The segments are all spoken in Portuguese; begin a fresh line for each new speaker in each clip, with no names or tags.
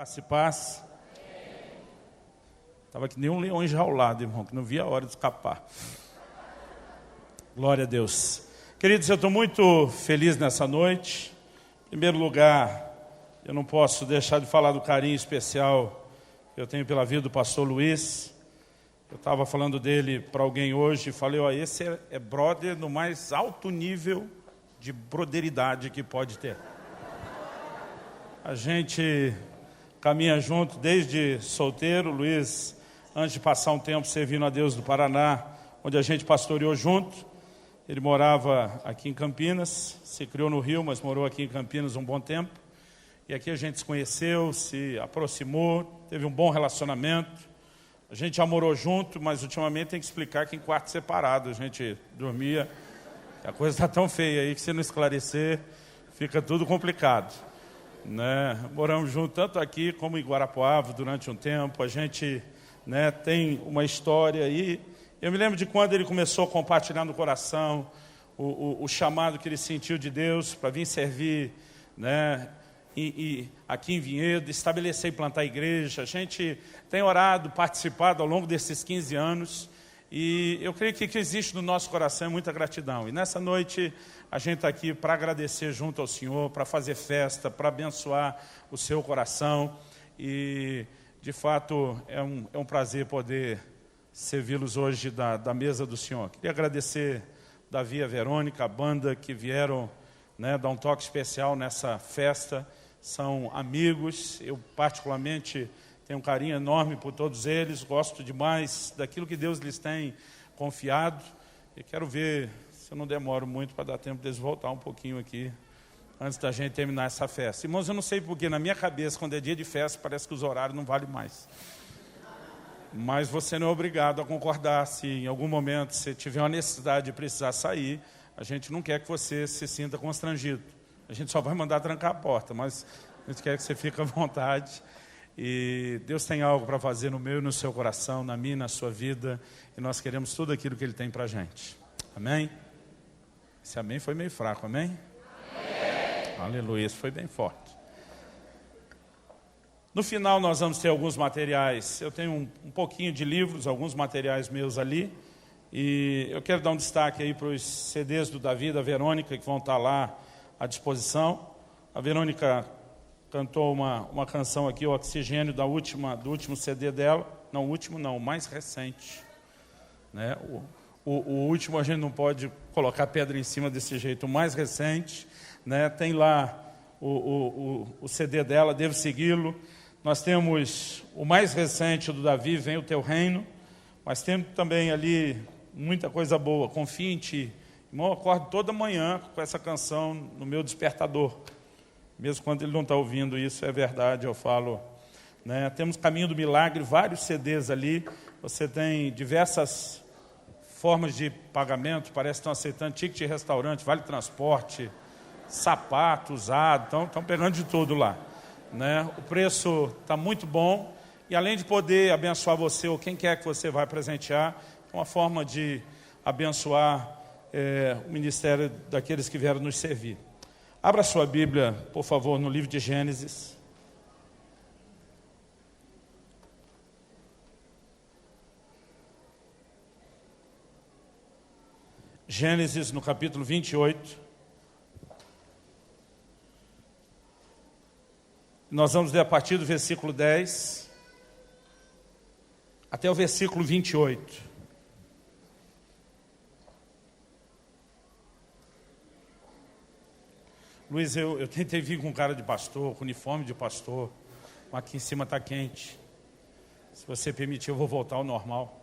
Graça e paz. Estava que nem um leão enjaulado, irmão, que não via a hora de escapar. Glória a Deus. Queridos, eu estou muito feliz nessa noite. Em primeiro lugar, eu não posso deixar de falar do carinho especial que eu tenho pela vida do pastor Luiz. Eu estava falando dele para alguém hoje e falei, esse é brother no mais alto nível de broderidade que pode ter. A gente caminha junto desde solteiro. Luiz, antes de passar um tempo servindo a Deus do Paraná, onde a gente pastoreou junto. Ele morava aqui em Campinas, se criou no Rio, mas morou aqui em Campinas um bom tempo. E aqui a gente se conheceu, se aproximou, teve um bom relacionamento. A gente já morou junto, mas ultimamente tem que explicar que em quarto separado a gente dormia. A coisa está tão feia aí que se não esclarecer, fica tudo complicado. Moramos juntos tanto aqui como em Guarapuava durante um tempo. A gente tem uma história aí. Eu me lembro de quando ele começou a compartilhar no coração o chamado que ele sentiu de Deus para vir servir e aqui em Vinhedo, estabelecer e plantar igreja. A gente tem orado, participado ao longo desses 15 anos. E eu creio que o que existe no nosso coração é muita gratidão. E nessa noite a gente está aqui para agradecer junto ao Senhor, para fazer festa, para abençoar o seu coração. E, de fato, é um prazer poder servi-los hoje da mesa do Senhor. Queria agradecer Davi e a Verônica, a banda que vieram dar um toque especial nessa festa. São amigos, eu particularmente tenho um carinho enorme por todos eles, gosto demais daquilo que Deus lhes tem confiado. E quero ver se eu não demoro muito para dar tempo deles voltar um pouquinho aqui, antes da gente terminar essa festa. Irmãos, eu não sei porque na minha cabeça, quando é dia de festa, parece que os horários não valem mais. Mas você não é obrigado a concordar. Se em algum momento você tiver uma necessidade de precisar sair, a gente não quer que você se sinta constrangido. A gente só vai mandar trancar a porta, mas a gente quer que você fique à vontade. E Deus tem algo para fazer no meu e no seu coração, na minha e na sua vida. E nós queremos tudo aquilo que Ele tem para a gente. Amém? Esse amém foi meio fraco, amém? Amém. Aleluia, isso foi bem forte. No final nós vamos ter alguns materiais. Eu tenho um pouquinho de livros, alguns materiais meus ali. E eu quero dar um destaque aí para os CDs do Davi e da Verônica, que vão estar lá à disposição. A Verônica cantou uma canção aqui, o Oxigênio, do último CD dela. Não, o último não, o mais recente. O último a gente não pode colocar pedra em cima desse jeito. O mais recente, tem lá o CD dela, devo segui-lo. Nós temos o mais recente do Davi, Vem o Teu Reino. Mas temos também ali muita coisa boa, Confia em Ti. Irmão, eu acordo toda manhã com essa canção no meu despertador. Mesmo quando ele não está ouvindo isso, é verdade, eu falo. Temos Caminho do Milagre, vários CDs ali. Você tem diversas formas de pagamento, parece que estão aceitando ticket de restaurante, vale transporte, sapato usado, estão pegando de tudo lá. O preço está muito bom. E além de poder abençoar você ou quem quer que você vai presentear, é uma forma de abençoar o ministério daqueles que vieram nos servir. Abra sua Bíblia, por favor, no livro de Gênesis. Gênesis, no capítulo 28. Nós vamos ler a partir do versículo 10 até o versículo 28. Luiz, eu tentei vir com cara de pastor, com uniforme de pastor, mas aqui em cima está quente. Se você permitir, eu vou voltar ao normal.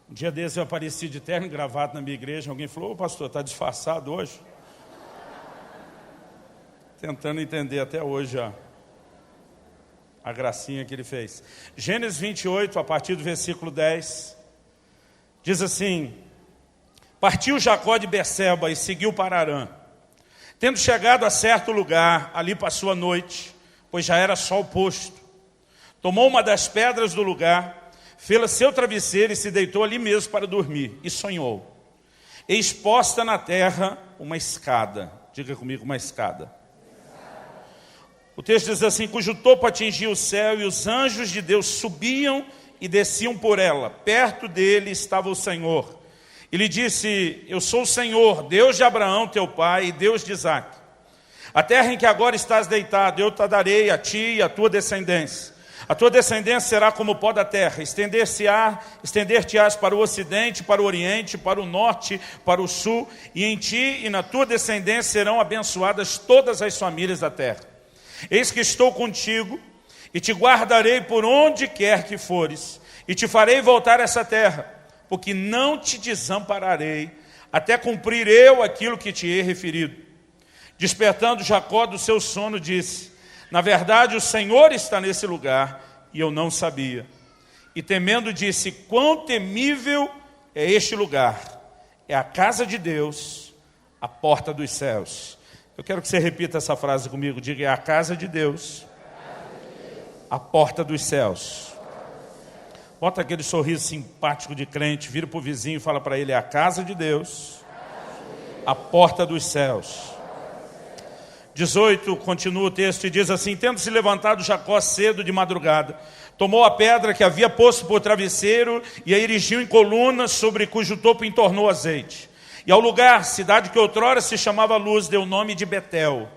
Um dia desses eu apareci de terno e gravata na minha igreja. Alguém falou, pastor, está disfarçado hoje? Tentando entender até hoje a gracinha que ele fez. Gênesis 28, a partir do versículo 10, diz assim: Partiu Jacó de Berseba e seguiu para Harã. Tendo chegado a certo lugar, ali passou a noite, pois já era sol posto. Tomou uma das pedras do lugar, fê-la seu travesseiro e se deitou ali mesmo para dormir. E sonhou. Eis posta na terra uma escada. Diga comigo, uma escada. O texto diz assim, cujo topo atingia o céu e os anjos de Deus subiam e desciam por ela. Perto dele estava o Senhor. E lhe disse, eu sou o Senhor, Deus de Abraão, teu pai, e Deus de Isaque. A terra em que agora estás deitado, eu te darei a ti e a tua descendência. A tua descendência será como o pó da terra, estender-te-ás para o ocidente, para o oriente, para o norte, para o sul, e em ti e na tua descendência serão abençoadas todas as famílias da terra. Eis que estou contigo, e te guardarei por onde quer que fores, e te farei voltar a essa terra, porque não te desampararei, até cumprir eu aquilo que te hei referido. Despertando Jacó do seu sono, disse, na verdade o Senhor está nesse lugar, e eu não sabia. E temendo disse, quão temível é este lugar, é a casa de Deus, a porta dos céus. Eu quero que você repita essa frase comigo, diga, é a casa de Deus, a porta dos céus. Bota aquele sorriso simpático de crente, vira para o vizinho e fala para ele, é a casa de Deus, a porta dos céus. 18, continua o texto e diz assim, tendo se levantado Jacó cedo de madrugada, tomou a pedra que havia posto por travesseiro e a erigiu em coluna, sobre cujo topo entornou azeite. E ao lugar, cidade que outrora se chamava Luz, deu o nome de Betel.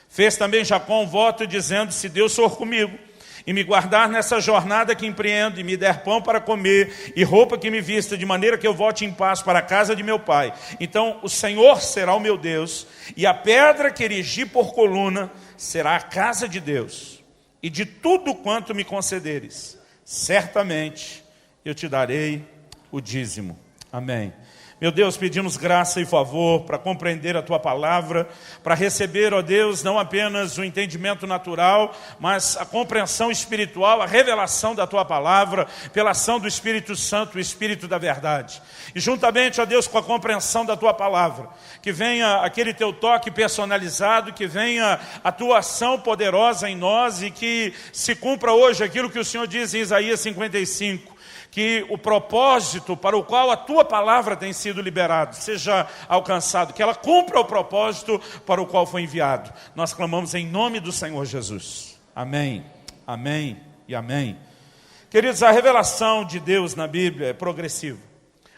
Fez também Jacó um voto dizendo, se Deus for comigo, e me guardar nessa jornada que empreendo, e me der pão para comer, e roupa que me vista, de maneira que eu volte em paz para a casa de meu pai. Então o Senhor será o meu Deus, e a pedra que erigi por coluna será a casa de Deus. E de tudo quanto me concederes, certamente eu te darei o dízimo. Amém. Meu Deus, pedimos graça e favor para compreender a Tua palavra, para receber, ó Deus, não apenas o entendimento natural, mas a compreensão espiritual, a revelação da Tua palavra, pela ação do Espírito Santo, o Espírito da verdade. E juntamente, ó Deus, com a compreensão da Tua palavra, que venha aquele Teu toque personalizado, que venha a Tua ação poderosa em nós e que se cumpra hoje aquilo que o Senhor diz em Isaías 55, que o propósito para o qual a Tua palavra tem sido liberado seja alcançado, que ela cumpra o propósito para o qual foi enviado. Nós clamamos em nome do Senhor Jesus. Amém, amém e amém. Queridos, a revelação de Deus na Bíblia é progressiva.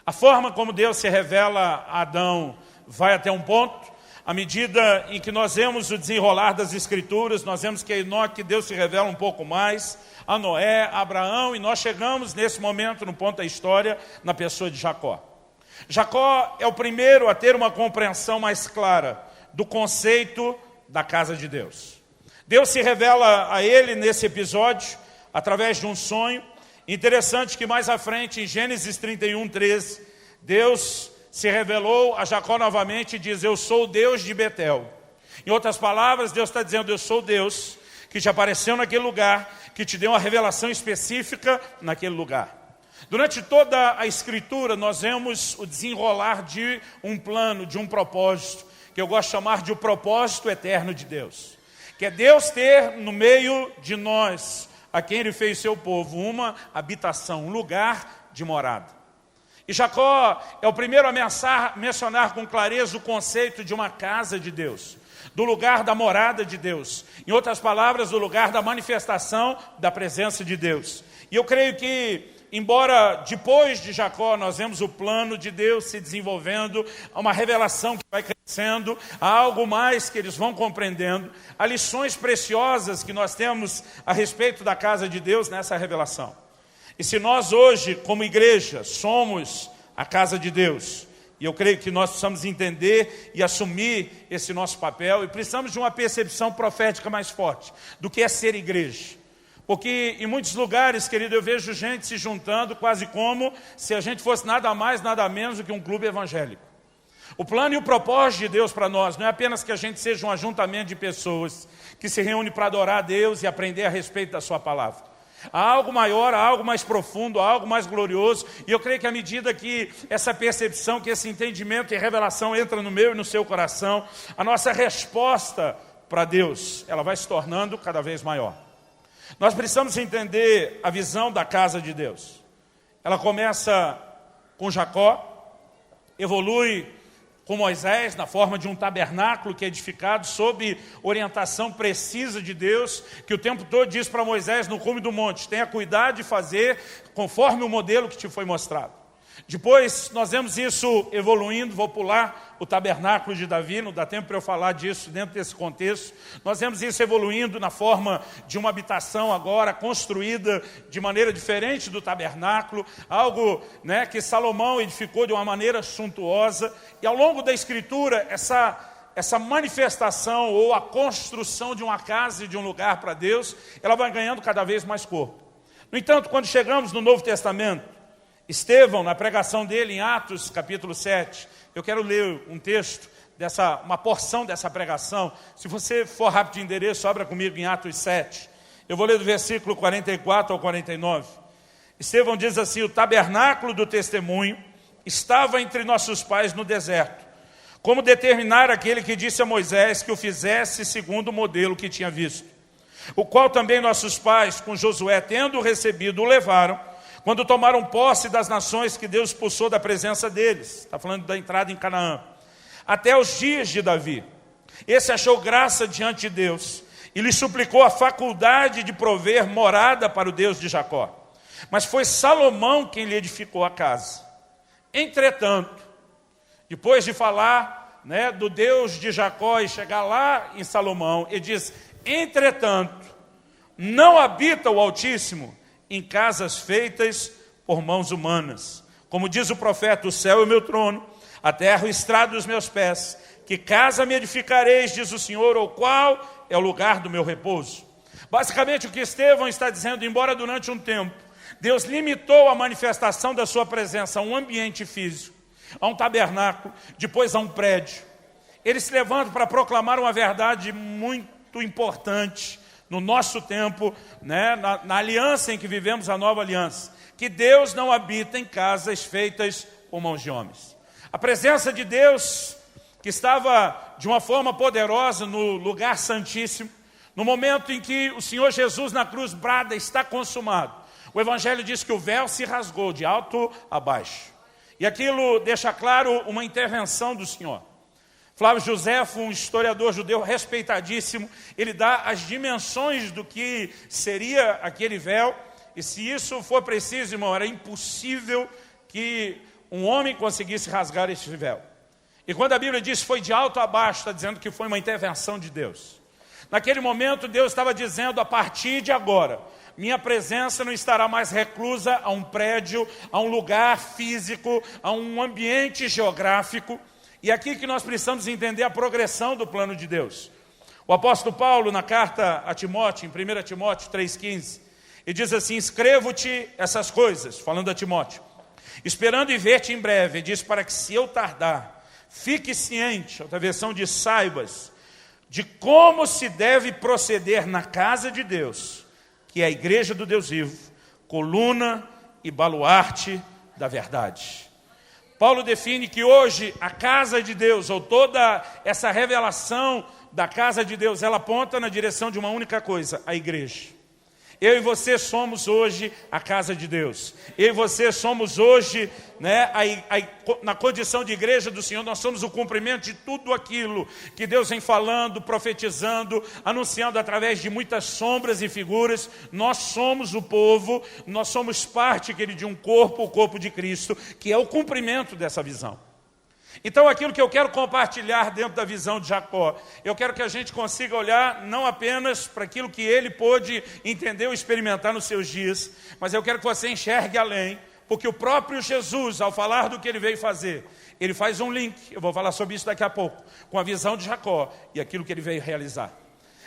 A forma como Deus se revela a Adão vai até um ponto. À medida em que nós vemos o desenrolar das Escrituras, nós vemos que a Enoque Deus se revela um pouco mais, a Noé, a Abraão, e nós chegamos nesse momento, no ponto da história, na pessoa de Jacó. Jacó é o primeiro a ter uma compreensão mais clara do conceito da casa de Deus. Deus se revela a ele nesse episódio, através de um sonho. Interessante que mais à frente, em Gênesis 31, 13, Deus se revelou a Jacó novamente e diz, eu sou o Deus de Betel. Em outras palavras, Deus está dizendo, eu sou o Deus que te apareceu naquele lugar, que te deu uma revelação específica naquele lugar. Durante toda a Escritura, nós vemos o desenrolar de um plano, de um propósito, que eu gosto de chamar de o propósito eterno de Deus. Que é Deus ter no meio de nós, a quem Ele fez seu povo, uma habitação, um lugar de morada. E Jacó é o primeiro a mencionar com clareza o conceito de uma casa de Deus, do lugar da morada de Deus. Em outras palavras, do lugar da manifestação da presença de Deus. E eu creio que, embora depois de Jacó nós vemos o plano de Deus se desenvolvendo, há uma revelação que vai crescendo, há algo mais que eles vão compreendendo, há lições preciosas que nós temos a respeito da casa de Deus nessa revelação. E se nós hoje, como igreja, somos a casa de Deus, e eu creio que nós precisamos entender e assumir esse nosso papel, e precisamos de uma percepção profética mais forte do que é ser igreja. Porque em muitos lugares, querido, eu vejo gente se juntando quase como se a gente fosse nada mais, nada menos do que um clube evangélico. O plano e o propósito de Deus para nós não é apenas que a gente seja um ajuntamento de pessoas que se reúne para adorar a Deus e aprender a respeito da sua palavra. Há algo maior, há algo mais profundo, há algo mais glorioso. E eu creio que à medida que essa percepção, que esse entendimento e revelação entra no meu e no seu coração, a nossa resposta para Deus, ela vai se tornando cada vez maior. Nós precisamos entender a visão da casa de Deus. Ela começa com Jacó, evolui com Moisés na forma de um tabernáculo que é edificado sob orientação precisa de Deus, que o tempo todo diz para Moisés no cume do monte: tenha cuidado de fazer conforme o modelo que te foi mostrado. Depois nós vemos isso evoluindo, vou pular o tabernáculo de Davi, não dá tempo para eu falar disso dentro desse contexto. Nós vemos isso evoluindo na forma de uma habitação agora construída de maneira diferente do tabernáculo, algo, né, que Salomão edificou de uma maneira suntuosa. E ao longo da Escritura, essa manifestação ou a construção de uma casa e de um lugar para Deus, ela vai ganhando cada vez mais corpo. No entanto, quando chegamos no Novo Testamento, Estevão, na pregação dele em Atos, capítulo 7, eu quero ler um texto, uma porção dessa pregação. Se você for rápido de endereço, abra comigo em Atos 7. Eu vou ler do versículo 44 ao 49. Estevão diz assim: o tabernáculo do testemunho estava entre nossos pais no deserto, como determinar aquele que disse a Moisés que o fizesse segundo o modelo que tinha visto, o qual também nossos pais, com Josué, tendo recebido, o levaram, quando tomaram posse das nações que Deus expulsou da presença deles. Está falando da entrada em Canaã. Até os dias de Davi. Esse achou graça diante de Deus e lhe suplicou a faculdade de prover morada para o Deus de Jacó. Mas foi Salomão quem lhe edificou a casa. Entretanto, depois de falar, né, do Deus de Jacó e chegar lá em Salomão, ele diz: entretanto, não habita o Altíssimo em casas feitas por mãos humanas. Como diz o profeta: o céu é o meu trono, a terra o estrado dos meus pés. Que casa me edificareis, diz o Senhor, ou qual é o lugar do meu repouso? Basicamente o que Estevão está dizendo, embora durante um tempo Deus limitou a manifestação da sua presença a um ambiente físico, a um tabernáculo, depois a um prédio, ele se levanta para proclamar uma verdade muito importante no nosso tempo, né, na aliança em que vivemos, a nova aliança, que Deus não habita em casas feitas por mãos de homens. A presença de Deus, que estava de uma forma poderosa no lugar santíssimo, no momento em que o Senhor Jesus na cruz brada: está consumado. O Evangelho diz que o véu se rasgou de alto a baixo. E aquilo deixa claro uma intervenção do Senhor. Flávio Josefo, um historiador judeu respeitadíssimo, ele dá as dimensões do que seria aquele véu. E se isso for preciso, irmão, era impossível que um homem conseguisse rasgar esse véu. E quando a Bíblia diz foi de alto a baixo, está dizendo que foi uma intervenção de Deus. Naquele momento, Deus estava dizendo: a partir de agora, minha presença não estará mais reclusa a um prédio, a um lugar físico, a um ambiente geográfico. E aqui que nós precisamos entender a progressão do plano de Deus. O apóstolo Paulo, na carta a Timóteo, em 1 Timóteo 3,15, ele diz assim: escrevo-te essas coisas, falando a Timóteo, esperando e ver-te em breve. Ele diz: para que, se eu tardar, fique ciente, outra versão diz: saibas, de como se deve proceder na casa de Deus, que é a igreja do Deus vivo, coluna e baluarte da verdade. Paulo define que hoje a casa de Deus, ou toda essa revelação da casa de Deus, ela aponta na direção de uma única coisa: a igreja. Eu e você somos hoje a casa de Deus. Eu e você somos hoje, né, na condição de igreja do Senhor, nós somos o cumprimento de tudo aquilo que Deus vem falando, profetizando, anunciando através de muitas sombras e figuras. Nós somos o povo, nós somos parte, querido, de um corpo, o corpo de Cristo, que é o cumprimento dessa visão. Então aquilo que eu quero compartilhar dentro da visão de Jacó, eu quero que a gente consiga olhar não apenas para aquilo que ele pôde entender ou experimentar nos seus dias, mas eu quero que você enxergue além, porque o próprio Jesus, ao falar do que ele veio fazer, ele faz um link, eu vou falar sobre isso daqui a pouco, com a visão de Jacó e aquilo que ele veio realizar.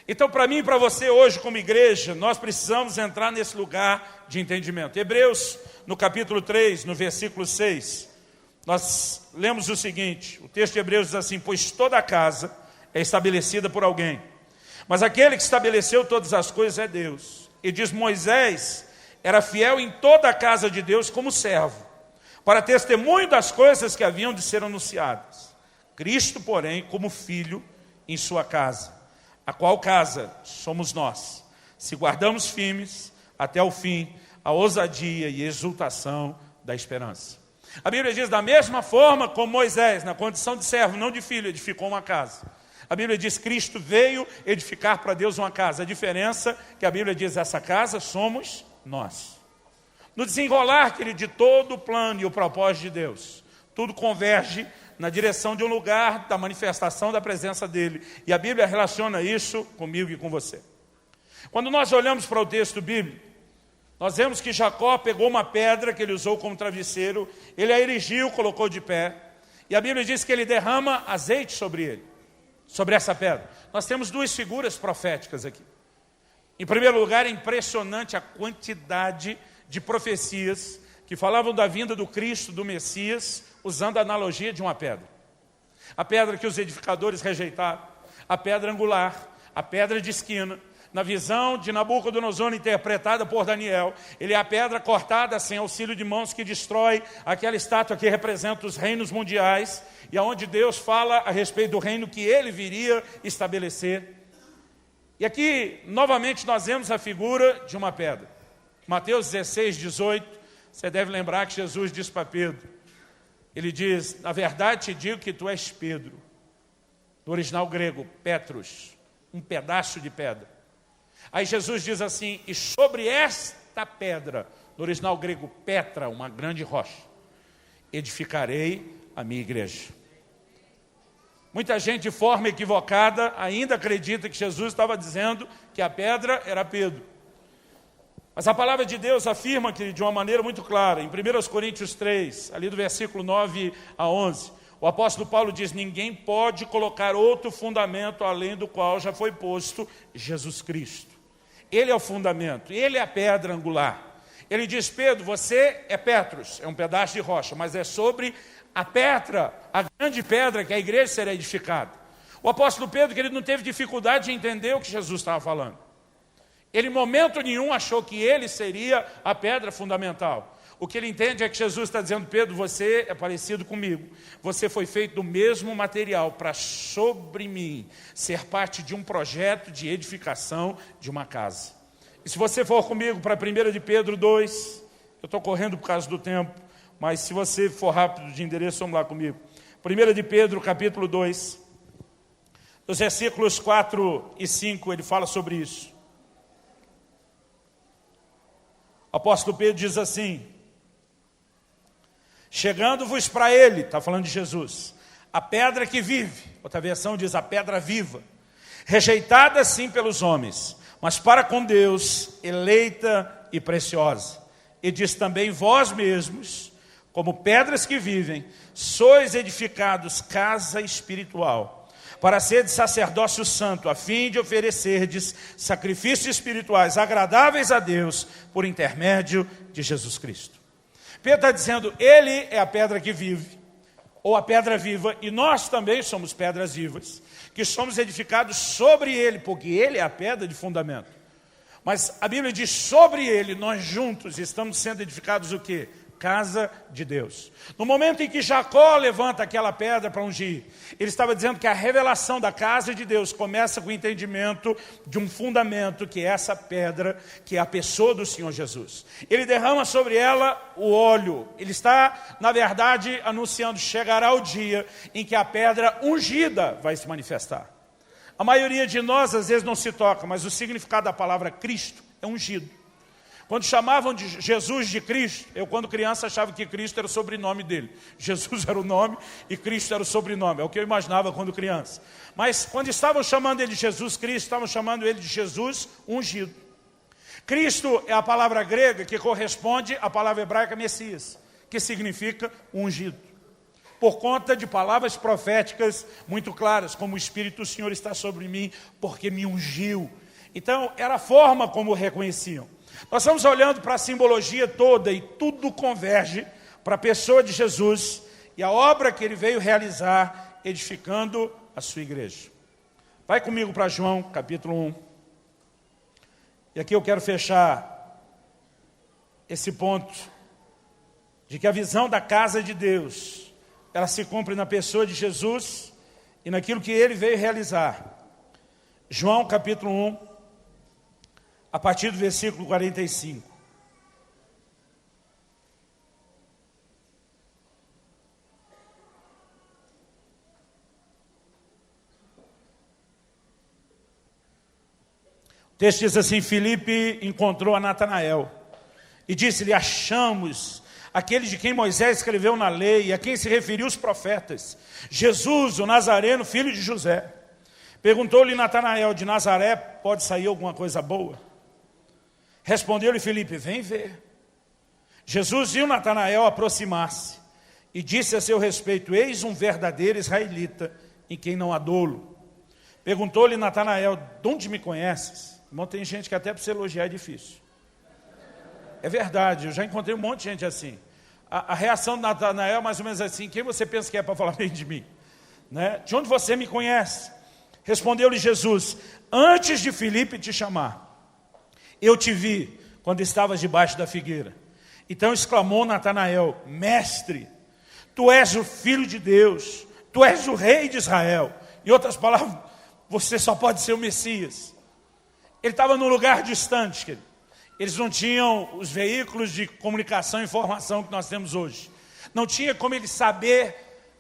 Então, para mim e para você hoje como igreja, nós precisamos entrar nesse lugar de entendimento. Hebreus, no capítulo 3, no versículo 6, nós lemos o seguinte, o texto de Hebreus diz assim: pois toda a casa é estabelecida por alguém, mas aquele que estabeleceu todas as coisas é Deus. E diz: Moisés era fiel em toda a casa de Deus como servo, para testemunho das coisas que haviam de ser anunciadas. Cristo, porém, como filho em sua casa, a qual casa somos nós, se guardamos firmes até o fim a ousadia e exultação da esperança. A Bíblia diz, da mesma forma como Moisés, na condição de servo, não de filho, edificou uma casa. A Bíblia diz, Cristo veio edificar para Deus uma casa. A diferença é que a Bíblia diz, essa casa somos nós. No desenrolar, querido, de todo o plano e o propósito de Deus, tudo converge na direção de um lugar da manifestação da presença dele. E a Bíblia relaciona isso comigo e com você. Quando nós olhamos para o texto bíblico, nós vemos que Jacó pegou uma pedra que ele usou como travesseiro, ele a erigiu, colocou de pé, e a Bíblia diz que ele derrama azeite sobre ele, sobre essa pedra. Nós temos duas figuras proféticas aqui. Em primeiro lugar, é impressionante a quantidade de profecias que falavam da vinda do Cristo, do Messias, usando a analogia de uma pedra. A pedra que os edificadores rejeitaram, a pedra angular, a pedra de esquina. Na visão de Nabucodonosor, interpretada por Daniel, ele é a pedra cortada sem auxílio de mãos que destrói aquela estátua que representa os reinos mundiais e aonde Deus fala a respeito do reino que ele viria estabelecer. E aqui, novamente, nós vemos a figura de uma pedra. Mateus 16, 18, você deve lembrar que Jesus disse para Pedro, ele diz, na verdade te digo que tu és Pedro. No original grego, Petros, um pedaço de pedra. Aí Jesus diz assim, e sobre esta pedra, no original grego, Petra, uma grande rocha, edificarei a minha igreja. Muita gente de forma equivocada ainda acredita que Jesus estava dizendo que a pedra era Pedro. Mas a palavra de Deus afirma que de uma maneira muito clara, em 1 Coríntios 3, ali do versículo 9 a 11, o apóstolo Paulo diz, ninguém pode colocar outro fundamento além do qual já foi posto Jesus Cristo. Ele é o fundamento, ele é a pedra angular. Ele diz, Pedro, você é Petros, é um pedaço de rocha, mas é sobre a pedra, a grande pedra que a igreja será edificada. O apóstolo Pedro, que ele não teve dificuldade de entender o que Jesus estava falando. Ele, em momento nenhum, achou que ele seria a pedra fundamental. O que ele entende é que Jesus está dizendo, Pedro, você é parecido comigo. Você foi feito do mesmo material para, sobre mim, ser parte de um projeto de edificação de uma casa. E se você for comigo para 1 de Pedro 2, eu estou correndo por causa do tempo, mas se você for rápido de endereço, vamos lá comigo. 1 de Pedro, capítulo 2, dos versículos 4 e 5, ele fala sobre isso. O apóstolo Pedro diz assim, chegando-vos para ele, está falando de Jesus, a pedra que vive, outra versão diz a pedra viva, rejeitada sim pelos homens, mas para com Deus, eleita e preciosa. E diz também, vós mesmos, como pedras que vivem, sois edificados casa espiritual, para seres sacerdócio santo, a fim de oferecerdes sacrifícios espirituais agradáveis a Deus, por intermédio de Jesus Cristo. Pedro está dizendo, ele é a pedra que vive, ou a pedra viva, e nós também somos pedras vivas, que somos edificados sobre ele, porque ele é a pedra de fundamento. Mas a Bíblia diz, sobre ele, nós juntos estamos sendo edificados o quê? Casa de Deus. No momento em que Jacó levanta aquela pedra para ungir, ele estava dizendo que a revelação da casa de Deus começa com o entendimento de um fundamento, que é essa pedra, que é a pessoa do Senhor Jesus. Ele derrama sobre ela o óleo. Ele está, na verdade, anunciando, chegará o dia em que a pedra ungida vai se manifestar. A maioria de nós, às vezes, não se toca, mas o significado da palavra Cristo é ungido. Quando chamavam de Jesus de Cristo, eu quando criança achava que Cristo era o sobrenome dele. Jesus era o nome e Cristo era o sobrenome. É o que eu imaginava quando criança. Mas quando estavam chamando ele de Jesus Cristo, estavam chamando ele de Jesus ungido. Cristo é a palavra grega que corresponde à palavra hebraica Messias, que significa ungido. Por conta de palavras proféticas muito claras, como o Espírito do Senhor está sobre mim, porque me ungiu. Então, era a forma como o reconheciam. Nós estamos olhando para a simbologia toda e tudo converge para a pessoa de Jesus e a obra que ele veio realizar, edificando a sua igreja. Vai comigo para João, capítulo 1. E aqui eu quero fechar esse ponto de que a visão da casa de Deus, ela se cumpre na pessoa de Jesus e naquilo que ele veio realizar. João, capítulo 1. a partir do versículo 45. O texto diz assim: Filipe encontrou a Natanael e disse-lhe: achamos aquele de quem Moisés escreveu na lei, a quem se referiu os profetas, Jesus, o Nazareno, filho de José. Perguntou-lhe Natanael: de Nazaré pode sair alguma coisa boa? Respondeu-lhe Filipe: vem ver. Jesus viu Natanael aproximar-se e disse a seu respeito: eis um verdadeiro israelita, em quem não há dolo. Perguntou-lhe Natanael: de onde me conheces? Irmão, tem gente que até para você elogiar é difícil. É verdade, eu já encontrei um monte de gente assim. A reação de Natanael é mais ou menos assim: quem você pensa que é para falar bem de mim? Né? De onde você me conhece? Respondeu-lhe Jesus: antes de Filipe te chamar, eu te vi quando estavas debaixo da figueira. Então exclamou Natanael: mestre, tu és o Filho de Deus, tu és o Rei de Israel. Em outras palavras, você só pode ser o Messias. Ele estava num lugar distante, querido. Eles não tinham os veículos de comunicação e informação que nós temos hoje. Não tinha como ele saber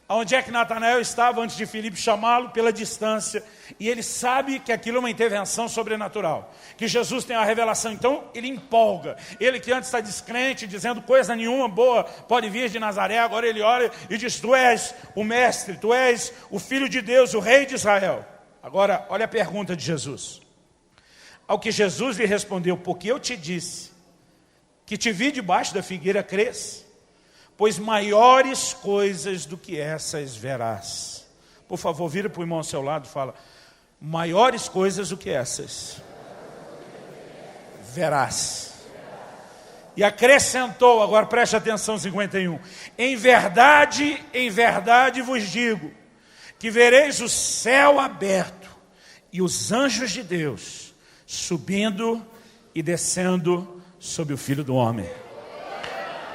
aonde é que Natanael estava antes de Filipe chamá-lo, pela distância. E ele sabe que aquilo é uma intervenção sobrenatural, que Jesus tem a revelação. Então ele empolga. Ele que antes está descrente, dizendo coisa nenhuma boa pode vir de Nazaré, agora ele olha e diz: tu és o mestre, tu és o Filho de Deus, o Rei de Israel. Agora olha a pergunta de Jesus. Ao que Jesus lhe respondeu: porque eu te disse que te vi debaixo da figueira, crês? Pois maiores coisas do que essas verás. Por favor, vira para o irmão ao seu lado e fala: maiores coisas do que essas verás. E acrescentou, agora preste atenção, 51. Em verdade vos digo, que vereis o céu aberto e os anjos de Deus subindo e descendo sobre o Filho do Homem.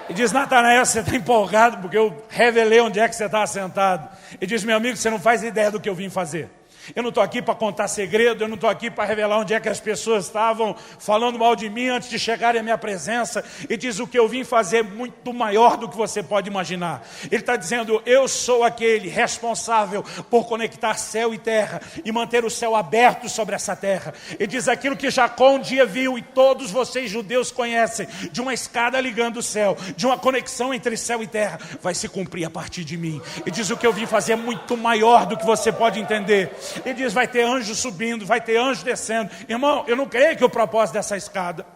E diz: Natanael, você está empolgado porque eu revelei onde é que você está sentado. E diz: meu amigo, você não faz ideia do que eu vim fazer. Eu não estou aqui para contar segredo, eu não estou aqui para revelar onde é que as pessoas estavam falando mal de mim antes de chegarem à minha presença. E diz: o que eu vim fazer é muito maior do que você pode imaginar. Ele está dizendo: eu sou aquele responsável por conectar céu e terra e manter o céu aberto sobre essa terra. E diz: aquilo que Jacó um dia viu e todos vocês judeus conhecem, de uma escada ligando o céu, de uma conexão entre céu e terra, vai se cumprir a partir de mim. E diz: o que eu vim fazer é muito maior do que você pode entender. Ele diz: vai ter anjo subindo, vai ter anjo descendo. Irmão, eu não creio que o propósito dessa escada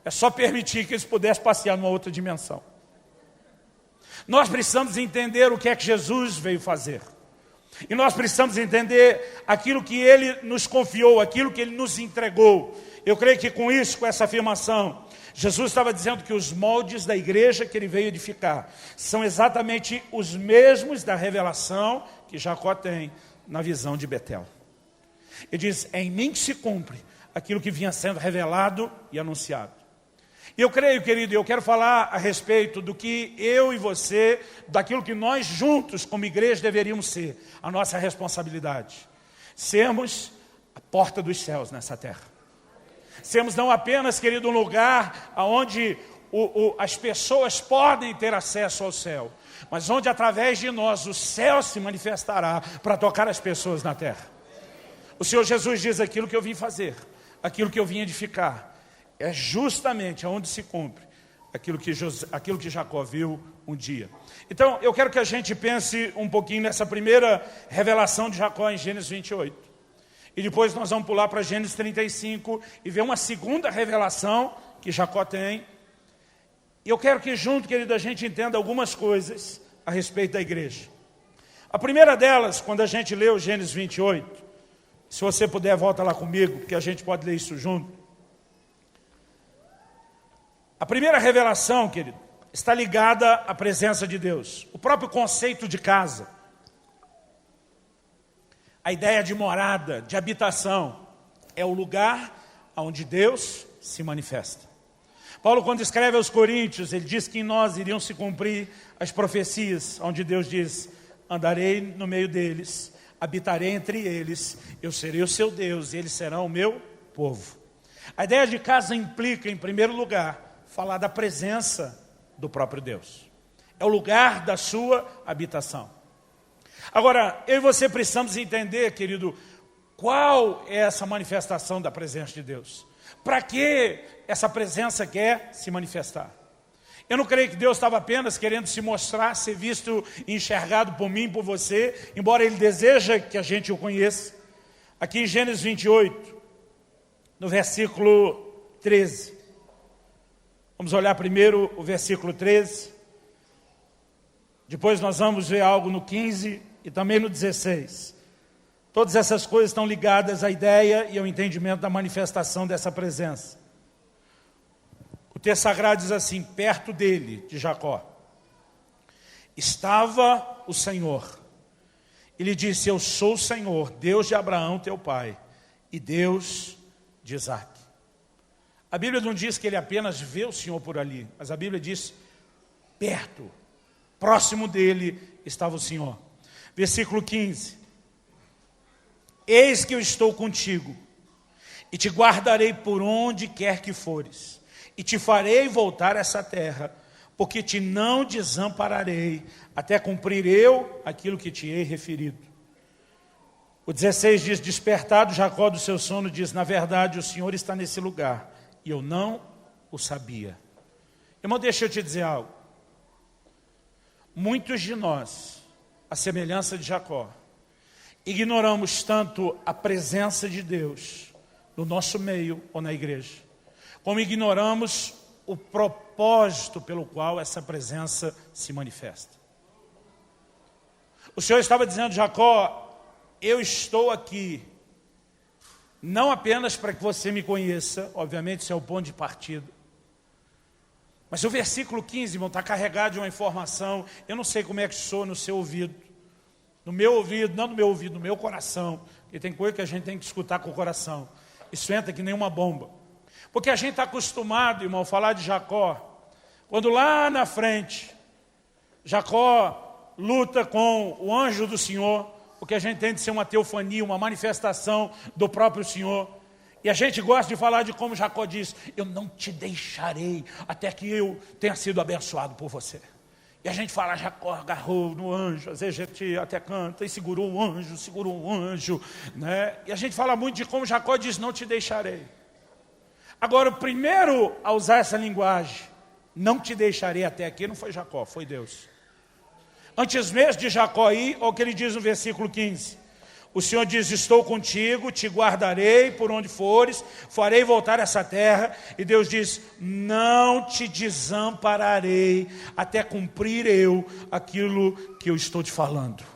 é só permitir que eles pudessem passear numa outra dimensão. Nós precisamos entender o que é que Jesus veio fazer. E nós precisamos entender aquilo que Ele nos confiou, aquilo que Ele nos entregou. Eu creio que com isso, com essa afirmação, Jesus estava dizendo que os moldes da igreja que Ele veio edificar são exatamente os mesmos da revelação que Jacó tem na visão de Betel. Ele diz: é em mim que se cumpre aquilo que vinha sendo revelado e anunciado. E eu creio, querido, eu quero falar a respeito do que eu e você, daquilo que nós juntos como igreja deveríamos ser, a nossa responsabilidade. Sermos a porta dos céus nessa terra. Sermos não apenas, querido, um lugar onde as pessoas podem ter acesso ao céu, mas onde através de nós o céu se manifestará para tocar as pessoas na terra. O Senhor Jesus diz: aquilo que eu vim fazer, aquilo que eu vim edificar, é justamente onde se cumpre aquilo que Jacó viu um dia. Então eu quero que a gente pense um pouquinho nessa primeira revelação de Jacó em Gênesis 28. E depois nós vamos pular para Gênesis 35 e ver uma segunda revelação que Jacó tem. E eu quero que junto, querido, a gente entenda algumas coisas a respeito da igreja. A primeira delas, quando a gente lê o Gênesis 28, se você puder, volta lá comigo, porque a gente pode ler isso junto. A primeira revelação, querido, está ligada à presença de Deus. O próprio conceito de casa, a ideia de morada, de habitação, é o lugar onde Deus se manifesta. Paulo, quando escreve aos Coríntios, ele diz que em nós iriam se cumprir as profecias, onde Deus diz: andarei no meio deles, habitarei entre eles, eu serei o seu Deus e eles serão o meu povo. A ideia de casa implica, em primeiro lugar, falar da presença do próprio Deus. É o lugar da sua habitação. Agora, eu e você precisamos entender, querido, qual é essa manifestação da presença de Deus. Para que essa presença quer se manifestar? Eu não creio que Deus estava apenas querendo se mostrar, ser visto e enxergado por mim, por você, embora Ele deseja que a gente o conheça. Aqui em Gênesis 28, no versículo 13. Vamos olhar primeiro o versículo 13. Depois nós vamos ver algo no 15 e também no 16. Todas essas coisas estão ligadas à ideia e ao entendimento da manifestação dessa presença. O texto sagrado diz assim: perto dele, de Jacó, estava o Senhor. Ele disse: eu sou o Senhor, Deus de Abraão, teu pai, e Deus de Isaac. A Bíblia não diz que ele apenas vê o Senhor por ali, mas a Bíblia diz perto, próximo dele estava o Senhor. Versículo 15. Eis que eu estou contigo, e te guardarei por onde quer que fores, e te farei voltar a essa terra, porque te não desampararei, até cumprir eu aquilo que te hei referido. O 16 diz: despertado Jacó do seu sono, diz: na verdade o Senhor está nesse lugar, e eu não o sabia. Irmão, deixa eu te dizer algo. Muitos de nós, à semelhança de Jacó, ignoramos tanto a presença de Deus no nosso meio ou na igreja, como ignoramos o propósito pelo qual essa presença se manifesta. O Senhor estava dizendo: Jacó, eu estou aqui, não apenas para que você me conheça, obviamente isso é o ponto de partida, mas o versículo 15, irmão, está carregado de uma informação. Eu não sei como é que soa no seu ouvido, no meu ouvido, não no meu ouvido, no meu coração, porque tem coisa que a gente tem que escutar com o coração. Isso entra que nem uma bomba. Porque a gente está acostumado, irmão, a falar de Jacó, quando lá na frente, Jacó luta com o anjo do Senhor, porque a gente tem de ser uma teofania, uma manifestação do próprio Senhor. E a gente gosta de falar de como Jacó diz: eu não te deixarei até que eu tenha sido abençoado por você. E a gente fala: Jacó agarrou no anjo, às vezes a gente até canta, e segurou o anjo, né? E a gente fala muito de como Jacó diz: não te deixarei. Agora, o primeiro a usar essa linguagem, não te deixarei até aqui, não foi Jacó, foi Deus. Antes mesmo de Jacó ir, olha o que ele diz no versículo 15. O Senhor diz: estou contigo, te guardarei por onde fores, farei voltar essa terra. E Deus diz: não te desampararei, até cumprir eu aquilo que eu estou te falando.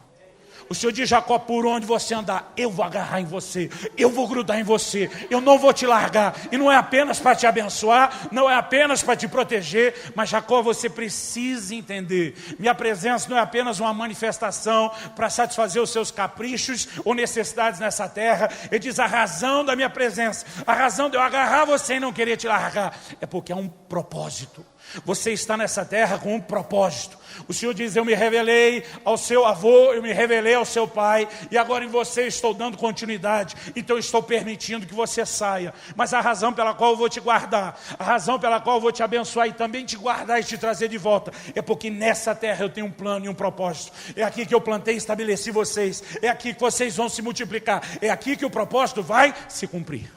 O Senhor diz: Jacó, por onde você andar, eu vou agarrar em você, eu vou grudar em você, eu não vou te largar. E não é apenas para te abençoar, não é apenas para te proteger, mas Jacó, você precisa entender, minha presença não é apenas uma manifestação para satisfazer os seus caprichos ou necessidades nessa terra. Ele diz: a razão da minha presença, a razão de eu agarrar você e não querer te largar, é porque há um propósito. Você está nessa terra com um propósito. O Senhor diz: eu me revelei ao seu avô, eu me revelei ao seu pai, e agora em você estou dando continuidade. Então estou permitindo que você saia. Mas a razão pela qual eu vou te guardar, a razão pela qual eu vou te abençoar e também te guardar e te trazer de volta, é porque nessa terra eu tenho um plano e um propósito. É aqui que eu plantei e estabeleci vocês. É aqui que vocês vão se multiplicar. É aqui que o propósito vai se cumprir.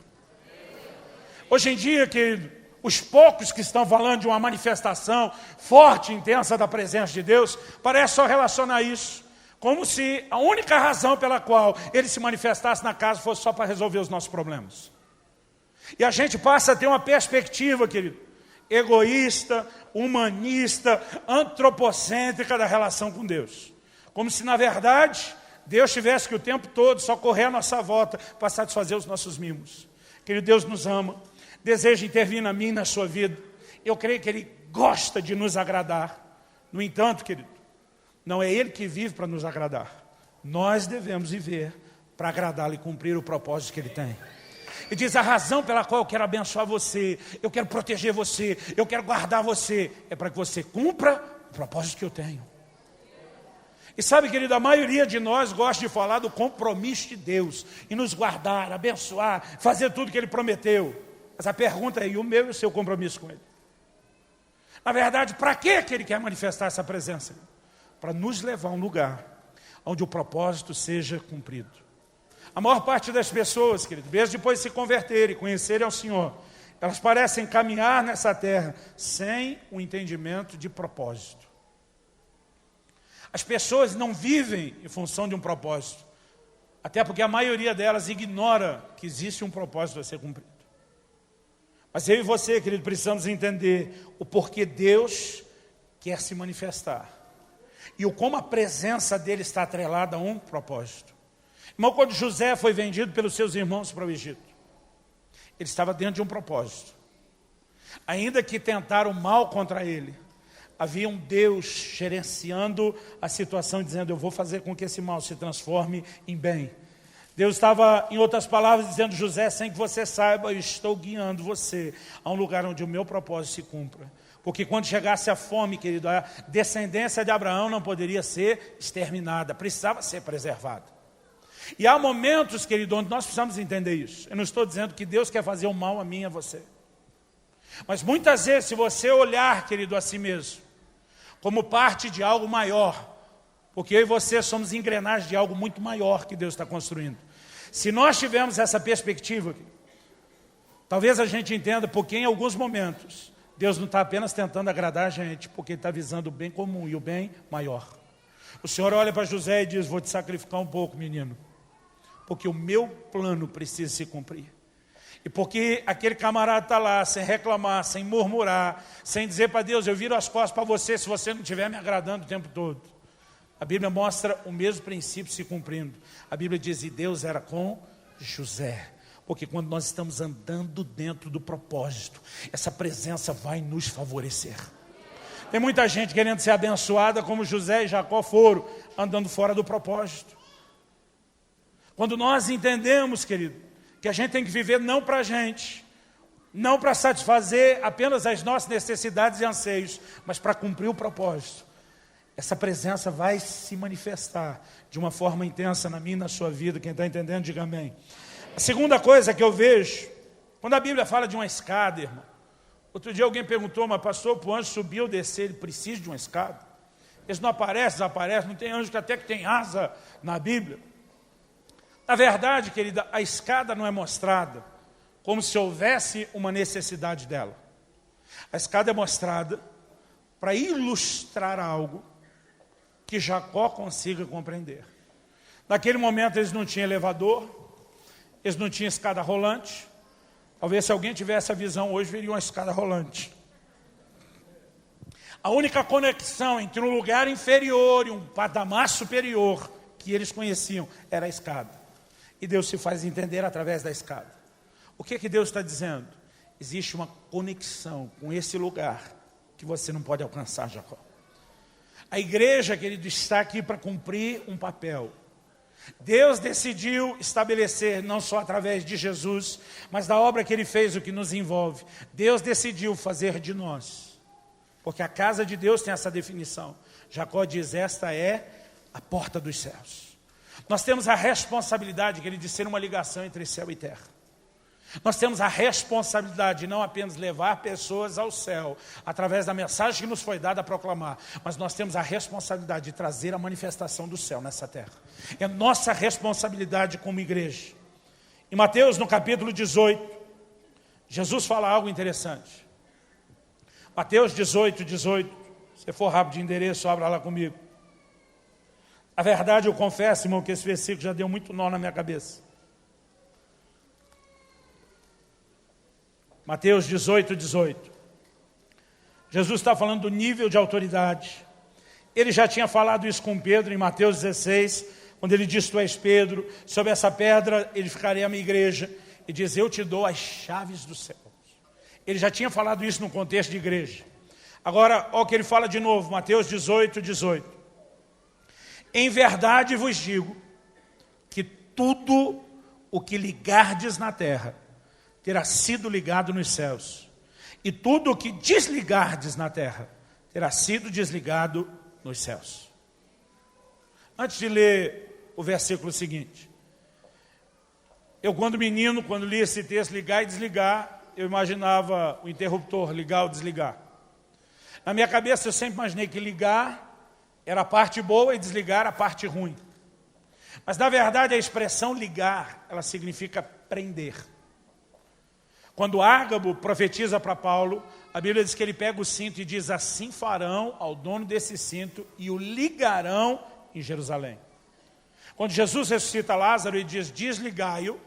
Hoje em dia, que os poucos que estão falando de uma manifestação forte e intensa da presença de Deus, parece só relacionar isso, como se a única razão pela qual Ele se manifestasse na casa fosse só para resolver os nossos problemas. E a gente passa a ter uma perspectiva, querido, egoísta, humanista, antropocêntrica da relação com Deus. Como se, na verdade, Deus tivesse que o tempo todo só correr à nossa volta para satisfazer os nossos mimos. Querido, Deus nos ama, deseja intervir na minha e na sua vida. Eu creio que Ele gosta de nos agradar. No entanto, querido, não é Ele que vive para nos agradar. Nós devemos viver para agradá-lo e cumprir o propósito que Ele tem. Ele diz: a razão pela qual eu quero abençoar você, eu quero proteger você, eu quero guardar você, é para que você cumpra o propósito que eu tenho. E sabe, querido, a maioria de nós gosta de falar do compromisso de Deus, em nos guardar, abençoar, fazer tudo que Ele prometeu. Mas a pergunta é, e o meu e o seu compromisso com ele? Na verdade, para que ele quer manifestar essa presença? Para nos levar a um lugar onde o propósito seja cumprido. A maior parte das pessoas, querido, mesmo depois de se converterem e conhecerem ao Senhor, elas parecem caminhar nessa terra sem o entendimento de propósito. As pessoas não vivem em função de um propósito, até porque a maioria delas ignora que existe um propósito a ser cumprido. Mas eu e você, querido, precisamos entender o porquê Deus quer se manifestar e o como a presença dele está atrelada a um propósito. Irmão, quando José foi vendido pelos seus irmãos para o Egito, ele estava dentro de um propósito. Ainda que tentaram mal contra ele, havia um Deus gerenciando a situação, dizendo, eu vou fazer com que esse mal se transforme em bem. Deus estava, em outras palavras, dizendo, José, sem que você saiba, eu estou guiando você a um lugar onde o meu propósito se cumpra. Porque quando chegasse a fome, querido, a descendência de Abraão não poderia ser exterminada, precisava ser preservada. E há momentos, querido, onde nós precisamos entender isso. Eu não estou dizendo que Deus quer fazer o mal a mim e a você. Mas muitas vezes, se você olhar, querido, a si mesmo, como parte de algo maior, porque eu e você somos engrenagens de algo muito maior que Deus está construindo. Se nós tivermos essa perspectiva, talvez a gente entenda porque em alguns momentos, Deus não está apenas tentando agradar a gente, porque Ele está visando o bem comum e o bem maior. O Senhor olha para José e diz, vou te sacrificar um pouco, menino, porque o meu plano precisa se cumprir. E porque aquele camarada está lá, sem reclamar, sem murmurar, sem dizer para Deus, eu viro as costas para você, se você não estiver me agradando o tempo todo. A Bíblia mostra o mesmo princípio se cumprindo. A Bíblia diz, e Deus era com José. Porque quando nós estamos andando dentro do propósito, essa presença vai nos favorecer. Tem muita gente querendo ser abençoada, como José e Jacó foram, andando fora do propósito. Quando nós entendemos, querido, que a gente tem que viver não para a gente, não para satisfazer apenas as nossas necessidades e anseios, mas para cumprir o propósito. Essa presença vai se manifestar de uma forma intensa na minha e na sua vida. Quem está entendendo, diga amém. A segunda coisa que eu vejo, quando a Bíblia fala de uma escada, irmão. Outro dia alguém perguntou, mas pastor, para o anjo subir ou descer, ele precisa de uma escada? Eles não aparecem, desaparecem, não tem anjo que até que tem asa na Bíblia. Na verdade, querida, a escada não é mostrada como se houvesse uma necessidade dela. A escada é mostrada para ilustrar algo que Jacó consiga compreender. Naquele momento eles não tinham elevador, eles não tinham escada rolante. Talvez se alguém tivesse a visão hoje, veria uma escada rolante. A única conexão entre um lugar inferior e um patamar superior que eles conheciam era a escada. E Deus se faz entender através da escada. O que Deus está dizendo? Existe uma conexão com esse lugar que você não pode alcançar, Jacó. A igreja, querido, está aqui para cumprir um papel. Deus decidiu estabelecer, não só através de Jesus, mas da obra que Ele fez, o que nos envolve. Deus decidiu fazer de nós. Porque a casa de Deus tem essa definição. Jacó diz, esta é a porta dos céus. Nós temos a responsabilidade, querido, de ser uma ligação entre céu e terra. Nós temos a responsabilidade de não apenas levar pessoas ao céu, através da mensagem que nos foi dada a proclamar, mas nós temos a responsabilidade de trazer a manifestação do céu nessa terra. É nossa responsabilidade como igreja. Em Mateus, no capítulo 18, Jesus fala algo interessante. Mateus 18. Se for rápido de endereço, abra lá comigo. A verdade, eu confesso, irmão, que esse versículo já deu muito nó na minha cabeça. Mateus 18. Jesus está falando do nível de autoridade. Ele já tinha falado isso com Pedro em Mateus 16, quando ele disse, tu és Pedro, sobre essa pedra edificarei a minha igreja, e diz, eu te dou as chaves dos céus. Ele já tinha falado isso no contexto de igreja. Agora, olha o que ele fala de novo, Mateus 18. Em verdade vos digo, que tudo o que ligardes na terra, terá sido ligado nos céus. E tudo o que desligardes na terra, terá sido desligado nos céus. Antes de ler o versículo seguinte, eu quando menino, quando li esse texto, ligar e desligar, eu imaginava o interruptor ligar ou desligar. Na minha cabeça eu sempre imaginei que ligar era a parte boa e desligar a parte ruim. Mas na verdade a expressão ligar, ela significa prender. Quando Ágabo profetiza para Paulo, a Bíblia diz que ele pega o cinto e diz: assim farão ao dono desse cinto e o ligarão em Jerusalém. Quando Jesus ressuscita Lázaro, ele diz: desligai-o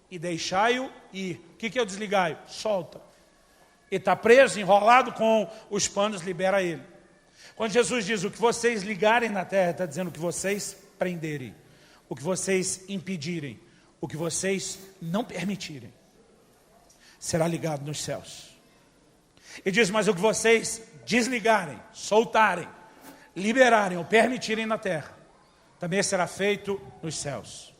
e deixai-o ir. O que é o desligai-o? Solta. Ele está preso, enrolado com os panos, libera ele. Quando Jesus diz: o que vocês ligarem na terra, está dizendo o que vocês prenderem, o que vocês impedirem, o que vocês não permitirem, será ligado nos céus. Ele diz: mas o que vocês desligarem, soltarem, liberarem ou permitirem na terra, também será feito nos céus.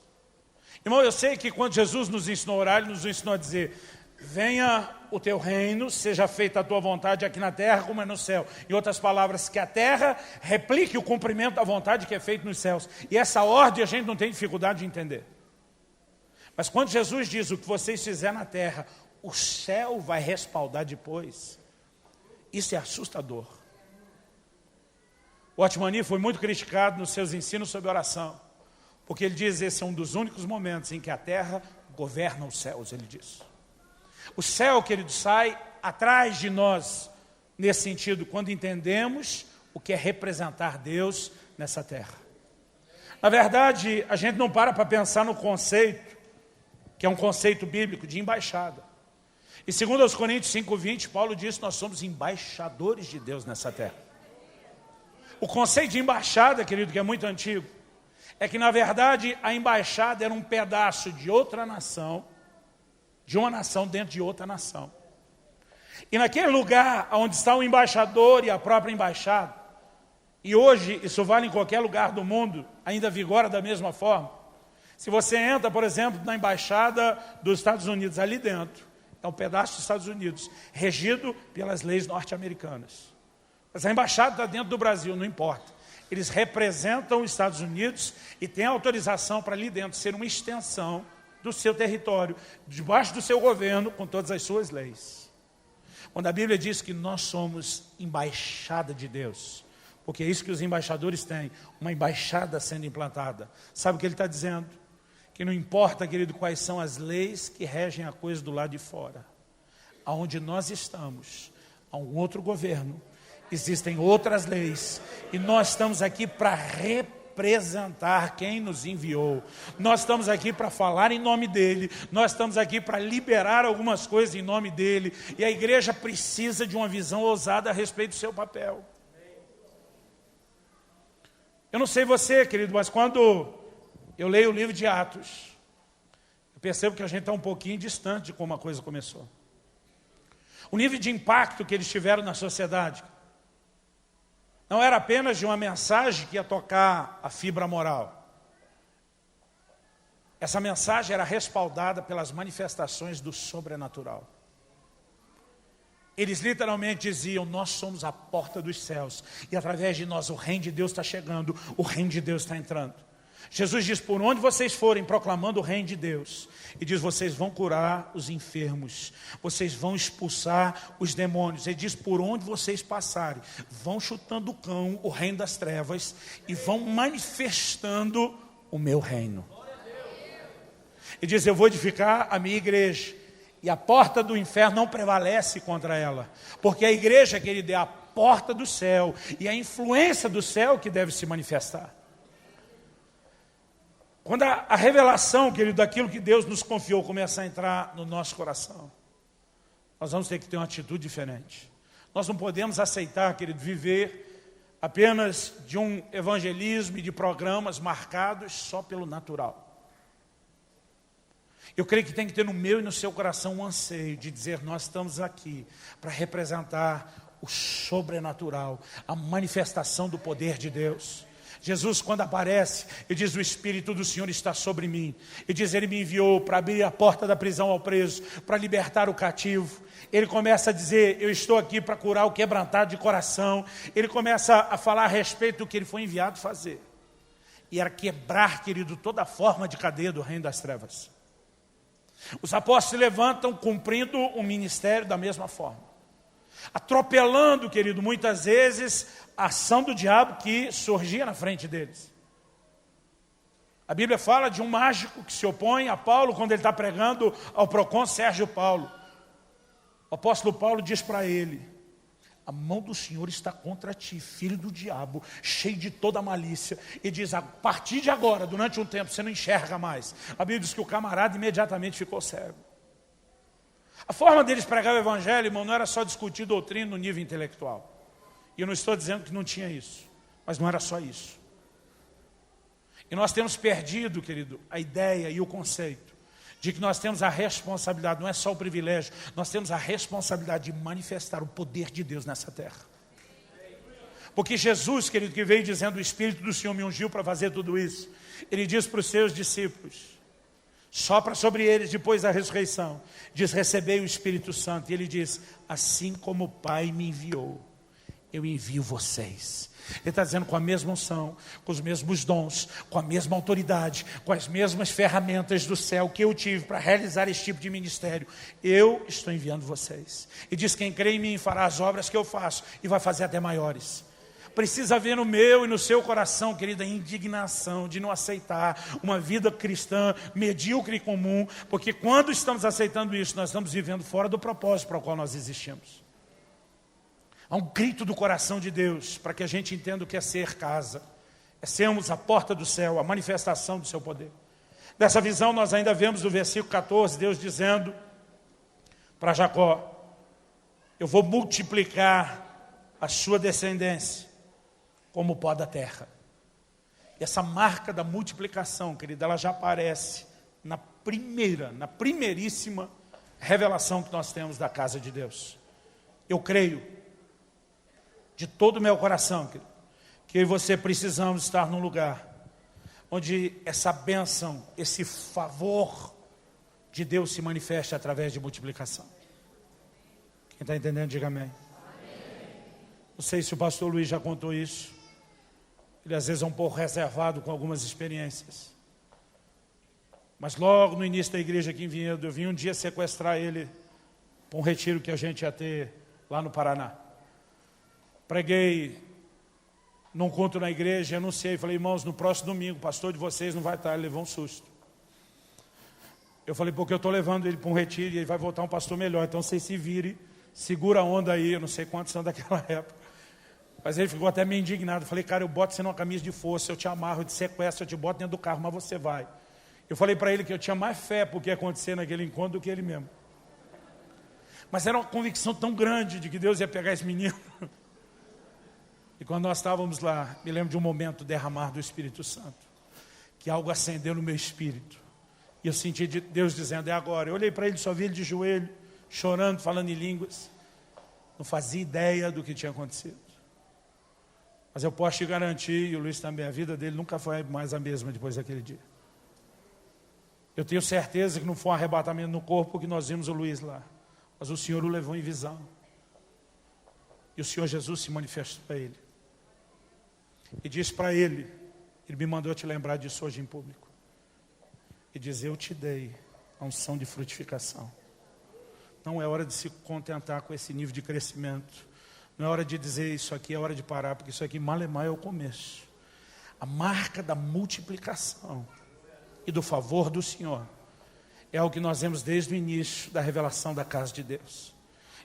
Irmão, eu sei que quando Jesus nos ensinou a orar, Ele nos ensinou a dizer: venha o teu reino, seja feita a tua vontade aqui na terra como é no céu. Em outras palavras, que a terra replique o cumprimento da vontade que é feito nos céus. E essa ordem a gente não tem dificuldade de entender. Mas quando Jesus diz: o que vocês fizerem na terra, o céu vai respaldar depois, isso é assustador. O Otmani foi muito criticado nos seus ensinos sobre oração, porque ele diz: esse é um dos únicos momentos em que a terra governa os céus, ele diz. O céu, querido, sai atrás de nós, nesse sentido, quando entendemos o que é representar Deus nessa terra. Na verdade, a gente não para pensar no conceito, que é um conceito bíblico, de embaixada. E segundo aos Coríntios 5:20, Paulo diz que nós somos embaixadores de Deus nessa terra. O conceito de embaixada, querido, que é muito antigo, é que na verdade a embaixada era um pedaço de outra nação, de uma nação dentro de outra nação. E naquele lugar onde está o embaixador e a própria embaixada, e hoje isso vale em qualquer lugar do mundo, ainda vigora da mesma forma. Se você entra, por exemplo, na embaixada dos Estados Unidos, ali dentro, é um pedaço dos Estados Unidos, regido pelas leis norte-americanas. Mas a embaixada está dentro do Brasil, não importa. Eles representam os Estados Unidos e têm autorização para ali dentro ser uma extensão do seu território, debaixo do seu governo, com todas as suas leis. Quando a Bíblia diz que nós somos embaixada de Deus, porque é isso que os embaixadores têm, uma embaixada sendo implantada. Sabe o que ele está dizendo? Que não importa, querido, quais são as leis que regem a coisa do lado de fora. Aonde nós estamos, há um outro governo, existem outras leis, e nós estamos aqui para representar quem nos enviou. Nós estamos aqui para falar em nome dele, nós estamos aqui para liberar algumas coisas em nome dele, e a igreja precisa de uma visão ousada a respeito do seu papel. Eu não sei você, querido, mas quando eu leio o livro de Atos, eu percebo que a gente está um pouquinho distante de como a coisa começou. O nível de impacto que eles tiveram na sociedade não era apenas de uma mensagem que ia tocar a fibra moral. Essa mensagem era respaldada pelas manifestações do sobrenatural. Eles literalmente diziam: nós somos a porta dos céus, e através de nós o reino de Deus está chegando, o reino de Deus está entrando. Jesus diz: por onde vocês forem proclamando o reino de Deus, e diz: vocês vão curar os enfermos, vocês vão expulsar os demônios. Ele diz: por onde vocês passarem, vão chutando o cão, o reino das trevas, e vão manifestando o meu reino. Ele diz: eu vou edificar a minha igreja, e a porta do inferno não prevalece contra ela, porque a igreja, querido, é a porta do céu, e a influência do céu que deve se manifestar. Quando a revelação, querido, daquilo que Deus nos confiou começa a entrar no nosso coração, nós vamos ter que ter uma atitude diferente. Nós não podemos aceitar, querido, viver apenas de um evangelismo e de programas marcados só pelo natural. Eu creio que tem que ter no meu e no seu coração um anseio de dizer: nós estamos aqui para representar o sobrenatural, a manifestação do poder de Deus. Jesus, quando aparece, ele diz: o Espírito do Senhor está sobre mim. Ele diz: ele me enviou para abrir a porta da prisão ao preso, para libertar o cativo. Ele começa a dizer: eu estou aqui para curar o quebrantado de coração. Ele começa a falar a respeito do que ele foi enviado fazer. E era quebrar, querido, toda forma de cadeia do reino das trevas. Os apóstolos se levantam cumprindo o ministério da mesma forma. Atropelando, querido, muitas vezes a ação do diabo que surgia na frente deles. A Bíblia fala de um mágico que se opõe a Paulo quando ele está pregando ao procônsul Sérgio Paulo. O apóstolo Paulo diz para ele: a mão do Senhor está contra ti, filho do diabo, cheio de toda a malícia. E diz: a partir de agora, durante um tempo, você não enxerga mais. A Bíblia diz que o camarada imediatamente ficou cego. A forma deles pregar o evangelho, irmão, não era só discutir doutrina no nível intelectual. E eu não estou dizendo que não tinha isso, mas não era só isso. E nós temos perdido, querido, a ideia e o conceito de que nós temos a responsabilidade, não é só o privilégio, nós temos a responsabilidade de manifestar o poder de Deus nessa terra. Porque Jesus, querido, que veio dizendo: o Espírito do Senhor me ungiu para fazer tudo isso, ele diz para os seus discípulos, sopra sobre eles depois da ressurreição, diz: recebei o Espírito Santo. E ele diz: assim como o Pai me enviou, eu envio vocês. Ele está dizendo, com a mesma unção, com os mesmos dons, com a mesma autoridade, com as mesmas ferramentas do céu que eu tive para realizar esse tipo de ministério, eu estou enviando vocês. E diz: quem crê em mim fará as obras que eu faço e vai fazer até maiores. Precisa haver no meu e no seu coração, querida, a indignação de não aceitar uma vida cristã medíocre e comum, porque quando estamos aceitando isso, nós estamos vivendo fora do propósito para o qual nós existimos. Há um grito do coração de Deus para que a gente entenda o que é ser casa. É sermos a porta do céu, a manifestação do seu poder. Dessa visão nós ainda vemos no versículo 14, Deus dizendo para Jacó: eu vou multiplicar a sua descendência como o pó da terra. E essa marca da multiplicação, querida, ela já aparece na primeiríssima revelação que nós temos da casa de Deus. Eu creio de todo o meu coração, querido, que eu e você precisamos estar num lugar onde essa bênção, esse favor de Deus se manifeste através de multiplicação. Quem está entendendo, diga amém. Não sei se o pastor Luiz já contou isso. Ele às vezes é um pouco reservado com algumas experiências. Mas logo no início da igreja aqui em Vinhedo, eu vim um dia sequestrar ele para um retiro que a gente ia ter lá no Paraná. Preguei num culto na igreja, anunciei, falei: irmãos, no próximo domingo, o pastor de vocês não vai estar. Ele levou um susto. Eu falei: porque eu estou levando ele para um retiro e ele vai voltar um pastor melhor, então vocês se virem, segura a onda aí. Eu não sei quantos são daquela época, mas ele ficou até meio indignado. Eu falei: cara, eu boto você numa camisa de força, eu te amarro, eu te sequestro, eu te boto dentro do carro, mas você vai. Eu falei para ele que eu tinha mais fé por que ia acontecer naquele encontro do que ele mesmo. Mas era uma convicção tão grande de que Deus ia pegar esse menino. E quando nós estávamos lá, me lembro de um momento derramar do Espírito Santo, que algo acendeu no meu espírito. E eu senti Deus dizendo: é agora. Eu olhei para ele, só vi ele de joelho, chorando, falando em línguas. Não fazia ideia do que tinha acontecido. Mas eu posso te garantir, e o Luiz também, a vida dele nunca foi mais a mesma depois daquele dia. Eu tenho certeza que não foi um arrebatamento no corpo que nós vimos o Luiz lá, mas o Senhor o levou em visão. E o Senhor Jesus se manifestou a ele. E disse para ele me mandou te lembrar disso hoje em público. E diz: eu te dei a unção de frutificação. Não é hora de se contentar com esse nível de crescimento. Não é hora de dizer isso aqui é hora de parar, porque isso aqui malemar é o começo. A marca da multiplicação e do favor do Senhor é algo que nós vemos desde o início da revelação da casa de Deus.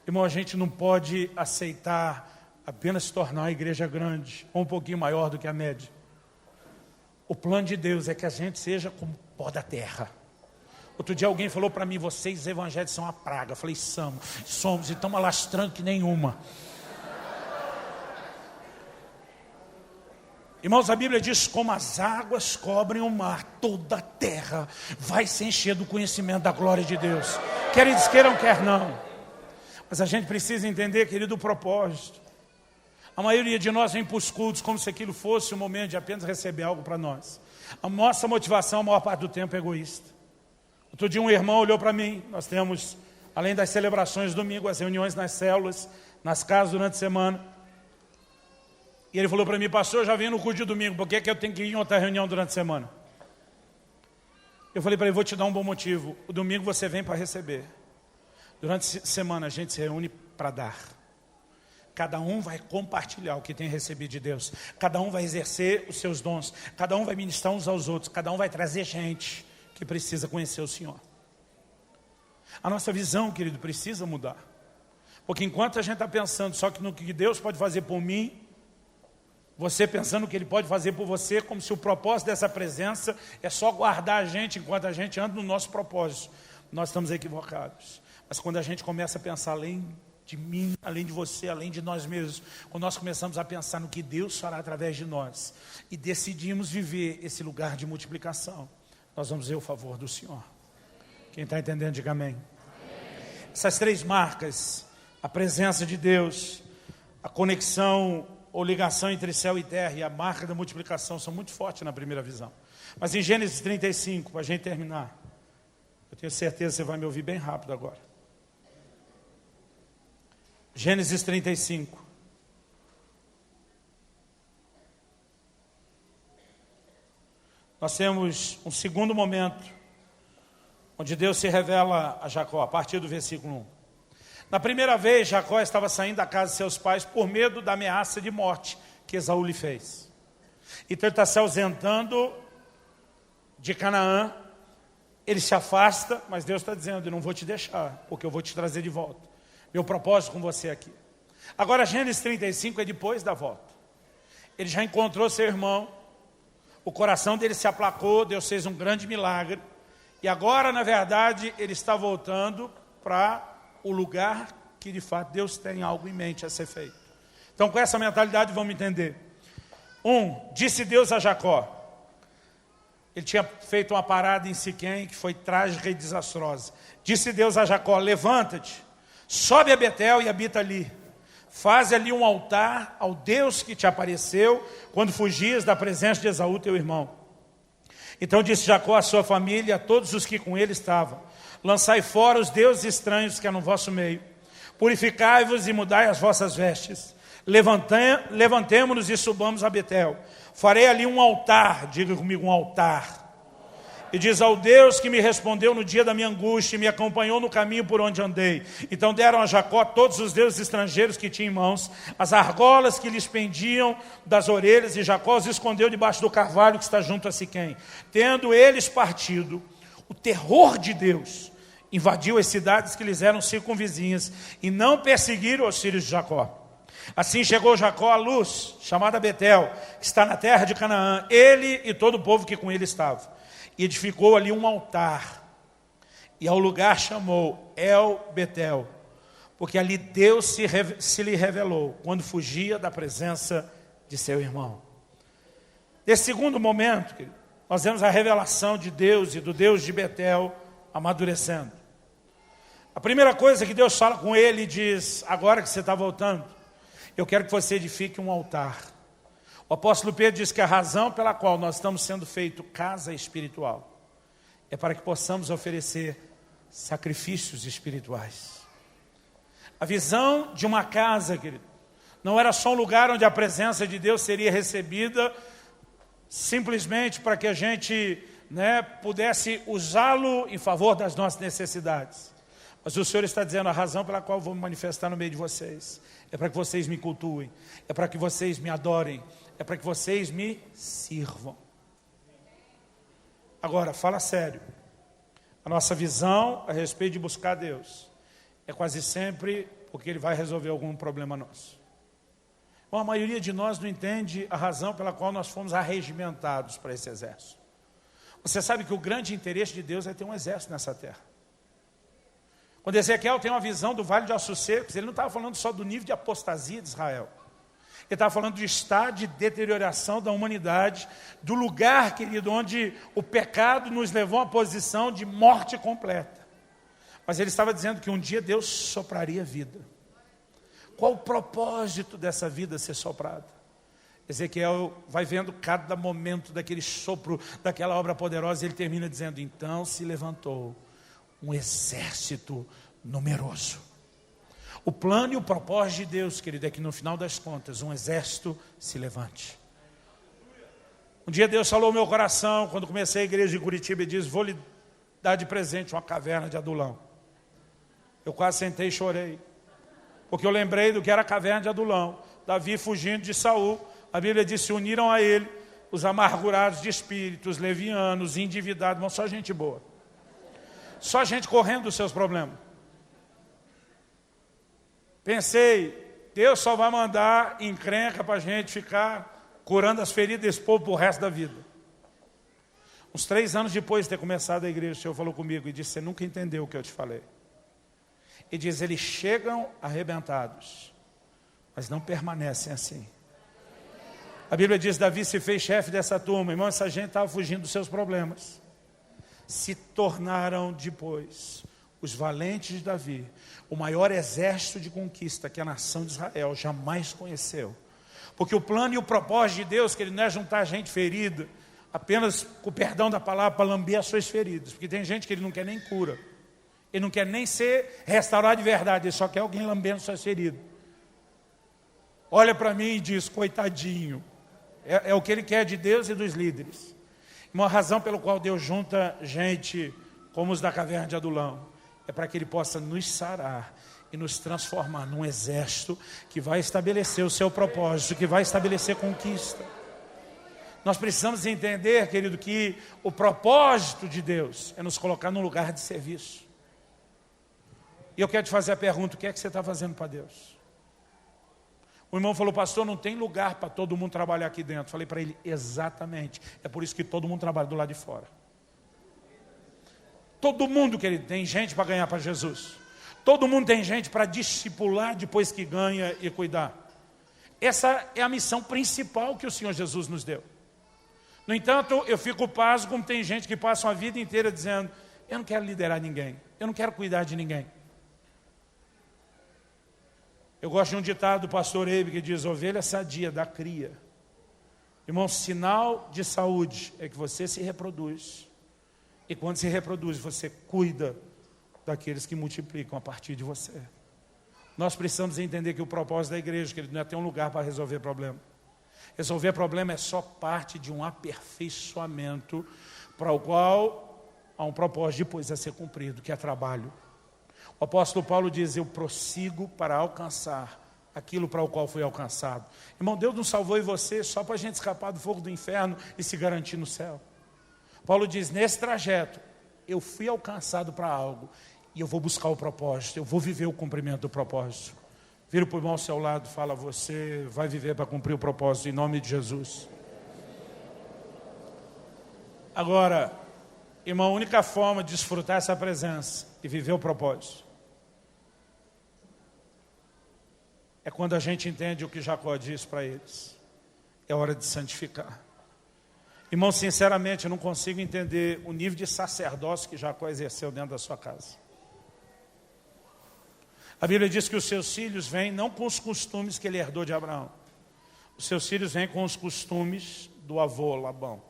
Irmão, a gente não pode aceitar apenas se tornar uma igreja grande, ou um pouquinho maior do que a média. O plano de Deus é que a gente seja como pó da terra. Outro dia alguém falou para mim: vocês evangélicos são uma praga. Eu falei: somos e estamos alastrando que nenhuma. Irmãos, a Bíblia diz: como as águas cobrem o mar, toda a terra vai se encher do conhecimento da glória de Deus. Quer eles queiram, quer não. Mas a gente precisa entender, querido, o propósito. A maioria de nós vem para os cultos como se aquilo fosse um momento de apenas receber algo para nós. A nossa motivação, a maior parte do tempo, é egoísta. Outro dia um irmão olhou para mim. Nós temos, além das celebrações domingo, as reuniões nas células, nas casas durante a semana. E ele falou para mim: pastor, eu já vim no culto de domingo, por que eu tenho que ir em outra reunião durante a semana? Eu falei para ele, vou te dar um bom motivo. O domingo você vem para receber. Durante a semana a gente se reúne para dar. Cada um vai compartilhar o que tem recebido de Deus. Cada um vai exercer os seus dons. Cada um vai ministrar uns aos outros. Cada um vai trazer gente que precisa conhecer o Senhor. A nossa visão, querido, precisa mudar. Porque enquanto a gente está pensando só que no que Deus pode fazer por mim, você pensando o que Ele pode fazer por você, como se o propósito dessa presença é só guardar a gente enquanto a gente anda no nosso propósito. Nós estamos equivocados. Mas quando a gente começa a pensar além de mim, além de você, além de nós mesmos, quando nós começamos a pensar no que Deus fará através de nós e decidimos viver esse lugar de multiplicação, nós vamos ver o favor do Senhor. Quem está entendendo, diga amém. Essas três marcas, a presença de Deus, a conexão ou ligação entre céu e terra e a marca da multiplicação são muito fortes na primeira visão. Mas em Gênesis 35, para a gente terminar, eu tenho certeza que você vai me ouvir bem rápido agora. Gênesis 35. Nós temos um segundo momento, onde Deus se revela a Jacó, a partir do versículo 1. Na primeira vez, Jacó estava saindo da casa de seus pais por medo da ameaça de morte que Esaú lhe fez. Então ele está se ausentando de Canaã, ele se afasta, mas Deus está dizendo, eu não vou te deixar, porque eu vou te trazer de volta. Meu propósito com você aqui. Agora, Gênesis 35 é depois da volta. Ele já encontrou seu irmão, o coração dele se aplacou, Deus fez um grande milagre, e agora, na verdade, ele está voltando para o lugar que, de fato, Deus tem algo em mente a ser feito. Então, com essa mentalidade, vamos entender. Disse Deus a Jacó. Ele tinha feito uma parada em Siquém, que foi trágica e desastrosa. Disse Deus a Jacó, levanta-te, sobe a Betel e habita ali. Faze ali um altar ao Deus que te apareceu quando fugias da presença de Esaú, teu irmão. Então disse Jacó à sua família e a todos os que com ele estavam, lançai fora os deuses estranhos que há no vosso meio. Purificai-vos e mudai as vossas vestes. Levantemo-nos e subamos a Betel. Farei ali um altar, diga comigo, um altar. E diz ao Deus que me respondeu no dia da minha angústia e me acompanhou no caminho por onde andei. Então deram a Jacó todos os deuses estrangeiros que tinha em mãos, as argolas que lhes pendiam das orelhas, e Jacó os escondeu debaixo do carvalho que está junto a Siquém. Tendo eles partido, o terror de Deus invadiu as cidades que lhes eram circunvizinhas, e não perseguiram os filhos de Jacó. Assim chegou Jacó à luz, chamada Betel, que está na terra de Canaã, ele e todo o povo que com ele estava. E edificou ali um altar, e ao lugar chamou El Betel, porque ali Deus se lhe revelou, quando fugia da presença de seu irmão. Nesse segundo momento, querido, nós vemos a revelação de Deus e do Deus de Betel amadurecendo. A primeira coisa que Deus fala com ele, diz, agora que você está voltando, eu quero que você edifique um altar. O apóstolo Pedro diz que a razão pela qual nós estamos sendo feito casa espiritual é para que possamos oferecer sacrifícios espirituais. A visão de uma casa, querido, não era só um lugar onde a presença de Deus seria recebida simplesmente para que a gente pudesse usá-lo em favor das nossas necessidades. Mas o Senhor está dizendo, a razão pela qual eu vou me manifestar no meio de vocês é para que vocês me cultuem, é para que vocês me adorem, é para que vocês me sirvam. Agora, fala sério. A nossa visão a respeito de buscar Deus é quase sempre porque Ele vai resolver algum problema nosso. Bom, a maioria de nós não entende a razão pela qual nós fomos arregimentados para esse exército. Você sabe que o grande interesse de Deus é ter um exército nessa terra. Quando Ezequiel tem uma visão do Vale de Ossos Secos, ele não estava falando só do nível de apostasia de Israel. Ele estava falando do estado de deterioração da humanidade, do lugar, querido, onde o pecado nos levou a uma posição de morte completa. Mas ele estava dizendo que um dia Deus sopraria vida. Qual o propósito dessa vida ser soprada? Ezequiel vai vendo cada momento daquele sopro, daquela obra poderosa, e ele termina dizendo, então se levantou um exército numeroso. O plano e o propósito de Deus, querido, é que no final das contas um exército se levante. Um dia Deus falou no meu coração, quando comecei a igreja de Curitiba, e disse: vou lhe dar de presente uma caverna de Adulão. Eu quase sentei e chorei, porque eu lembrei do que era a caverna de Adulão. Davi fugindo de Saul, a Bíblia diz: se uniram a ele os amargurados de espírito, os levianos, endividados, mas só gente boa. Só gente correndo dos seus problemas. Pensei, Deus só vai mandar encrenca para a gente ficar curando as feridas desse povo pro resto da vida. Uns 3 anos depois de ter começado a igreja, o Senhor falou comigo e disse: você nunca entendeu o que eu te falei. E diz: eles chegam arrebentados, mas não permanecem assim. A Bíblia diz: Davi se fez chefe dessa turma. Irmão, essa gente estava fugindo dos seus problemas. Se tornaram depois os valentes de Davi, o maior exército de conquista que a nação de Israel jamais conheceu. Porque o plano e o propósito de Deus, que ele não é juntar gente ferida, apenas com o perdão da palavra, para lamber as suas feridas. Porque tem gente que ele não quer nem cura. Ele não quer nem ser restaurado de verdade, ele só quer alguém lambendo suas feridas. Olha para mim e diz: coitadinho. É o que ele quer de Deus e dos líderes. Uma razão pela qual Deus junta gente como os da caverna de Adulão é para que ele possa nos sarar e nos transformar num exército que vai estabelecer o seu propósito, que vai estabelecer conquista. Nós precisamos entender, querido, que o propósito de Deus é nos colocar num lugar de serviço. E eu quero te fazer a pergunta: o que é que você está fazendo para Deus? O irmão falou: pastor, não tem lugar para todo mundo trabalhar aqui dentro. Falei para ele: exatamente, é por isso que todo mundo trabalha do lado de fora. Todo mundo, querido, tem gente para ganhar para Jesus. Todo mundo tem gente para discipular depois que ganha e cuidar. Essa é a missão principal que o Senhor Jesus nos deu. No entanto, eu fico pasmo como tem gente que passa uma vida inteira dizendo: eu não quero liderar ninguém, eu não quero cuidar de ninguém. Eu gosto de um ditado do pastor Eibe que diz: ovelha sadia dá cria. Irmão, sinal de saúde é que você se reproduz. E quando se reproduz, você cuida daqueles que multiplicam a partir de você. Nós precisamos entender que o propósito da igreja, querido, não é ter um lugar para resolver problema. Resolver problema é só parte de um aperfeiçoamento para o qual há um propósito depois a ser cumprido, que é trabalho. O apóstolo Paulo diz: eu prossigo para alcançar aquilo para o qual fui alcançado. Irmão, Deus não salvou em você só para a gente escapar do fogo do inferno e se garantir no céu. Paulo diz: nesse trajeto, eu fui alcançado para algo e eu vou buscar o propósito, eu vou viver o cumprimento do propósito. Vira para o irmão ao seu lado e fala: você vai viver para cumprir o propósito, em nome de Jesus. Agora, irmão, a única forma de desfrutar essa presença e viver o propósito é quando a gente entende o que Jacó disse para eles: é hora de santificar. Irmão, sinceramente, eu não consigo entender o nível de sacerdócio que Jacó exerceu dentro da sua casa. A Bíblia diz que os seus filhos vêm não com os costumes que ele herdou de Abraão. Os seus filhos vêm com os costumes do avô Labão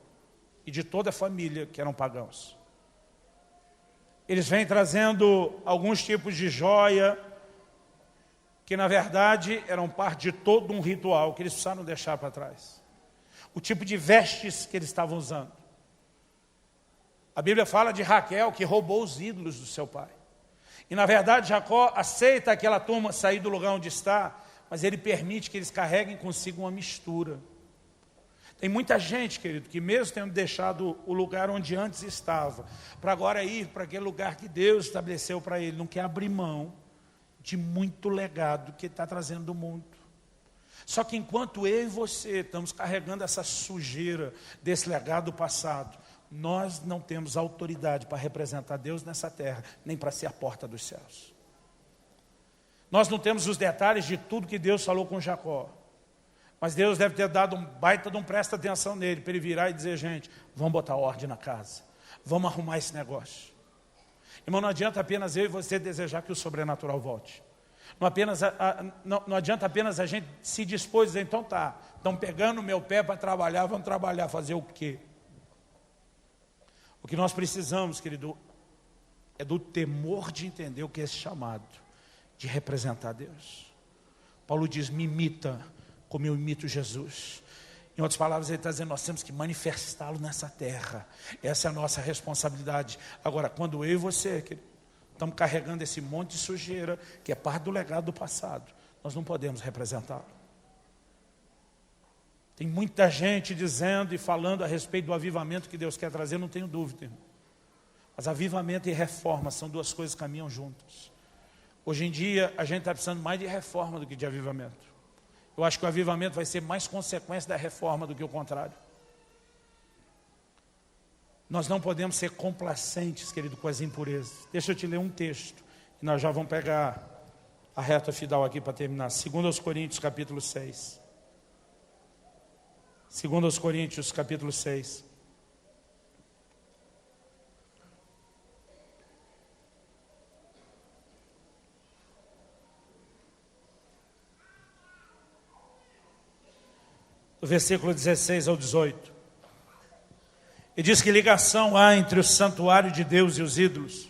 e de toda a família que eram pagãos. Eles vêm trazendo alguns tipos de joia que na verdade eram parte de todo um ritual que eles precisaram deixar para trás. O tipo de vestes que eles estavam usando. A Bíblia fala de Raquel, que roubou os ídolos do seu pai. E na verdade Jacó aceita aquela turma sair do lugar onde está, mas ele permite que eles carreguem consigo uma mistura. Tem muita gente, querido, que mesmo tendo deixado o lugar onde antes estava, para agora ir para aquele lugar que Deus estabeleceu para ele, não quer abrir mão de muito legado que ele está trazendo do mundo. Só que enquanto eu e você estamos carregando essa sujeira desse legado passado, nós não temos autoridade para representar Deus nessa terra, nem para ser a porta dos céus. Nós não temos os detalhes de tudo que Deus falou com Jacó. Mas Deus deve ter dado um baita de um presta atenção nele, para ele virar e dizer: gente, vamos botar ordem na casa, vamos arrumar esse negócio. Irmão, não adianta apenas eu e você desejar que o sobrenatural volte. Não adianta apenas a gente se dispor e dizer: então tá, estão pegando o meu pé para trabalhar, vamos trabalhar, fazer o quê? O que nós precisamos, querido, é do temor de entender o que é esse chamado, de representar Deus. Paulo diz: me imita como eu imito Jesus. Em outras palavras, ele está dizendo, nós temos que manifestá-lo nessa terra. Essa é a nossa responsabilidade. Agora, quando eu e você, querido, estamos carregando esse monte de sujeira, que é parte do legado do passado, nós não podemos representá-lo. Tem muita gente dizendo e falando a respeito do avivamento que Deus quer trazer, não tenho dúvida, irmão. Mas avivamento e reforma são duas coisas que caminham juntas. Hoje em dia, a gente está precisando mais de reforma do que de avivamento. Eu acho que o avivamento vai ser mais consequência da reforma do que o contrário. Nós não podemos ser complacentes, querido, com as impurezas. Deixa eu te ler um texto, e nós já vamos pegar a reta final aqui para terminar. 2 Coríntios, capítulo 6. 2 Coríntios, capítulo 6. Do versículo 16 ao 18. E diz que ligação há entre o santuário de Deus e os ídolos,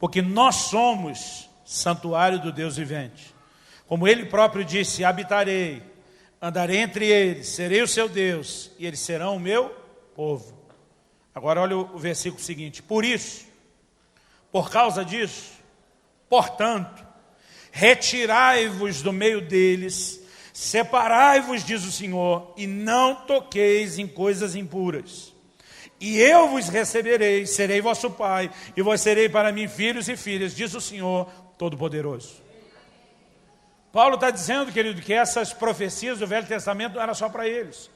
porque nós somos santuário do Deus vivente. Como ele próprio disse, habitarei, andarei entre eles, serei o seu Deus, e eles serão o meu povo. Agora olha o versículo seguinte. Por isso, por causa disso, portanto, retirai-vos do meio deles, separai-vos, diz o Senhor, e não toqueis em coisas impuras. E eu vos receberei, serei vosso pai, e vós serei para mim filhos e filhas, diz o Senhor Todo-Poderoso. Paulo está dizendo, querido, que essas profecias do Velho Testamento não eram só para eles.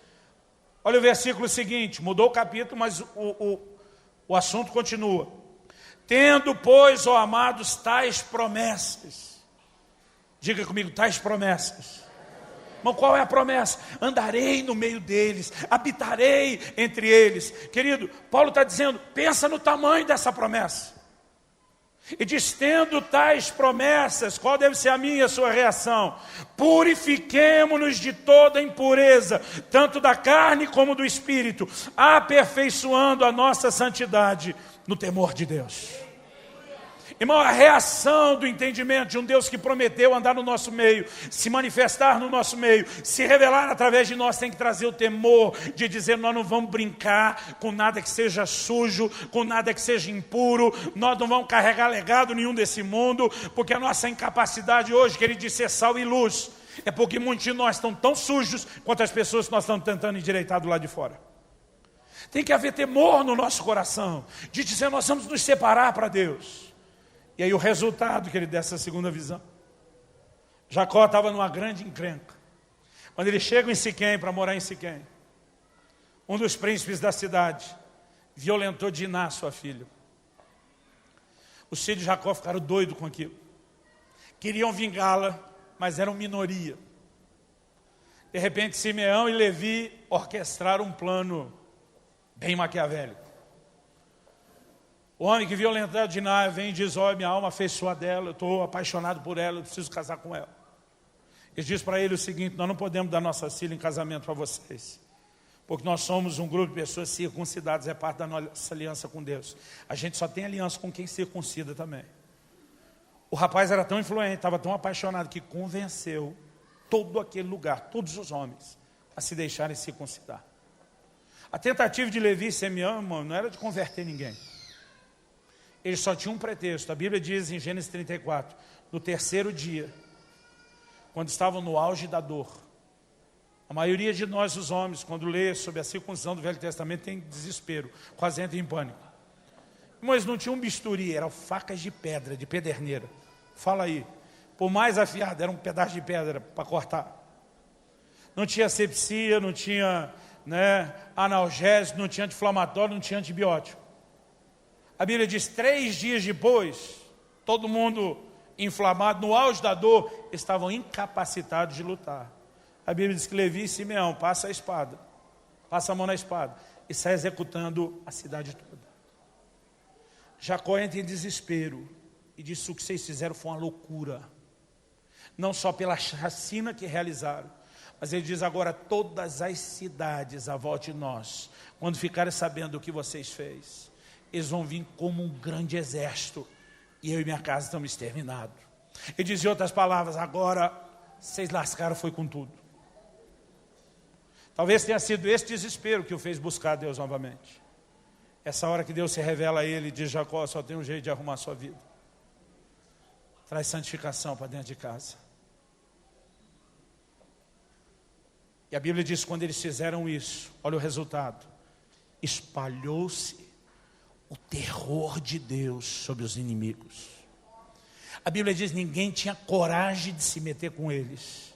Olha o versículo seguinte, mudou o capítulo, mas o assunto continua. Tendo, pois, ó amados, tais promessas. Diga comigo, tais promessas. Mas qual é a promessa? Andarei no meio deles, habitarei entre eles. Querido, Paulo está dizendo, pensa no tamanho dessa promessa. E diz, tendo tais promessas, qual deve ser a minha e a sua reação? Purifiquemo-nos de toda impureza, tanto da carne como do espírito, aperfeiçoando a nossa santidade no temor de Deus. Irmão, a reação do entendimento de um Deus que prometeu andar no nosso meio, se manifestar no nosso meio, se revelar através de nós, tem que trazer o temor de dizer, nós não vamos brincar com nada que seja sujo, com nada que seja impuro, nós não vamos carregar legado nenhum desse mundo, porque a nossa incapacidade hoje, querido, de ser sal e luz, é porque muitos de nós estão tão sujos quanto as pessoas que nós estamos tentando endireitar do lado de fora. Tem que haver temor no nosso coração, de dizer, nós vamos nos separar para Deus. E aí o resultado, querido, dessa segunda visão. Jacó estava numa grande encrenca. Quando ele chega em Siquém, para morar em Siquém, um dos príncipes da cidade violentou Diná, sua filha. Os filhos de Jacó ficaram doidos com aquilo. Queriam vingá-la, mas eram minoria. De repente, Simeão e Levi orquestraram um plano bem maquiavélico. O homem que violentou Diná vem e diz, olha, minha alma fez sua dela, eu estou apaixonado por ela, eu preciso casar com ela. Ele diz para ele o seguinte, nós não podemos dar nossa filha em casamento para vocês, porque nós somos um grupo de pessoas circuncidadas, é parte da nossa aliança com Deus. A gente só tem aliança com quem circuncida também. O rapaz era tão influente, estava tão apaixonado, que convenceu todo aquele lugar, todos os homens, a se deixarem circuncidar. A tentativa de Levi e Simeão, irmão, não era de converter ninguém. Eles só tinham um pretexto. A Bíblia diz em Gênesis 34, no terceiro dia, quando estavam no auge da dor. A maioria de nós, os homens, quando lê sobre a circuncisão do Velho Testamento, tem desespero, quase entra em pânico. Mas não tinham bisturi, eram facas de pedra, de pederneira. Fala aí. Por mais afiado, era um pedaço de pedra para cortar. Não tinha asepsia, não tinha analgésico, não tinha anti-inflamatório, não tinha antibiótico. A Bíblia diz, 3 dias depois, todo mundo inflamado, no auge da dor, estavam incapacitados de lutar. A Bíblia diz que Levi e Simeão passa a espada, passa a mão na espada e sai executando a cidade toda. Jacó entra em desespero e diz, o que vocês fizeram foi uma loucura. Não só pela chacina que realizaram, mas ele diz agora, todas as cidades à volta de nós, quando ficarem sabendo o que vocês fez, eles vão vir como um grande exército, e eu e minha casa estamos exterminados. Ele diz em outras palavras, agora vocês lascaram foi com tudo. Talvez tenha sido esse desespero que o fez buscar Deus novamente. Essa hora que Deus se revela a ele e diz: Jacó, só tem um jeito de arrumar a sua vida. Traz santificação para dentro de casa. E a Bíblia diz que quando eles fizeram isso, olha o resultado. Espalhou-se o terror de Deus sobre os inimigos. A Bíblia diz que ninguém tinha coragem de se meter com eles.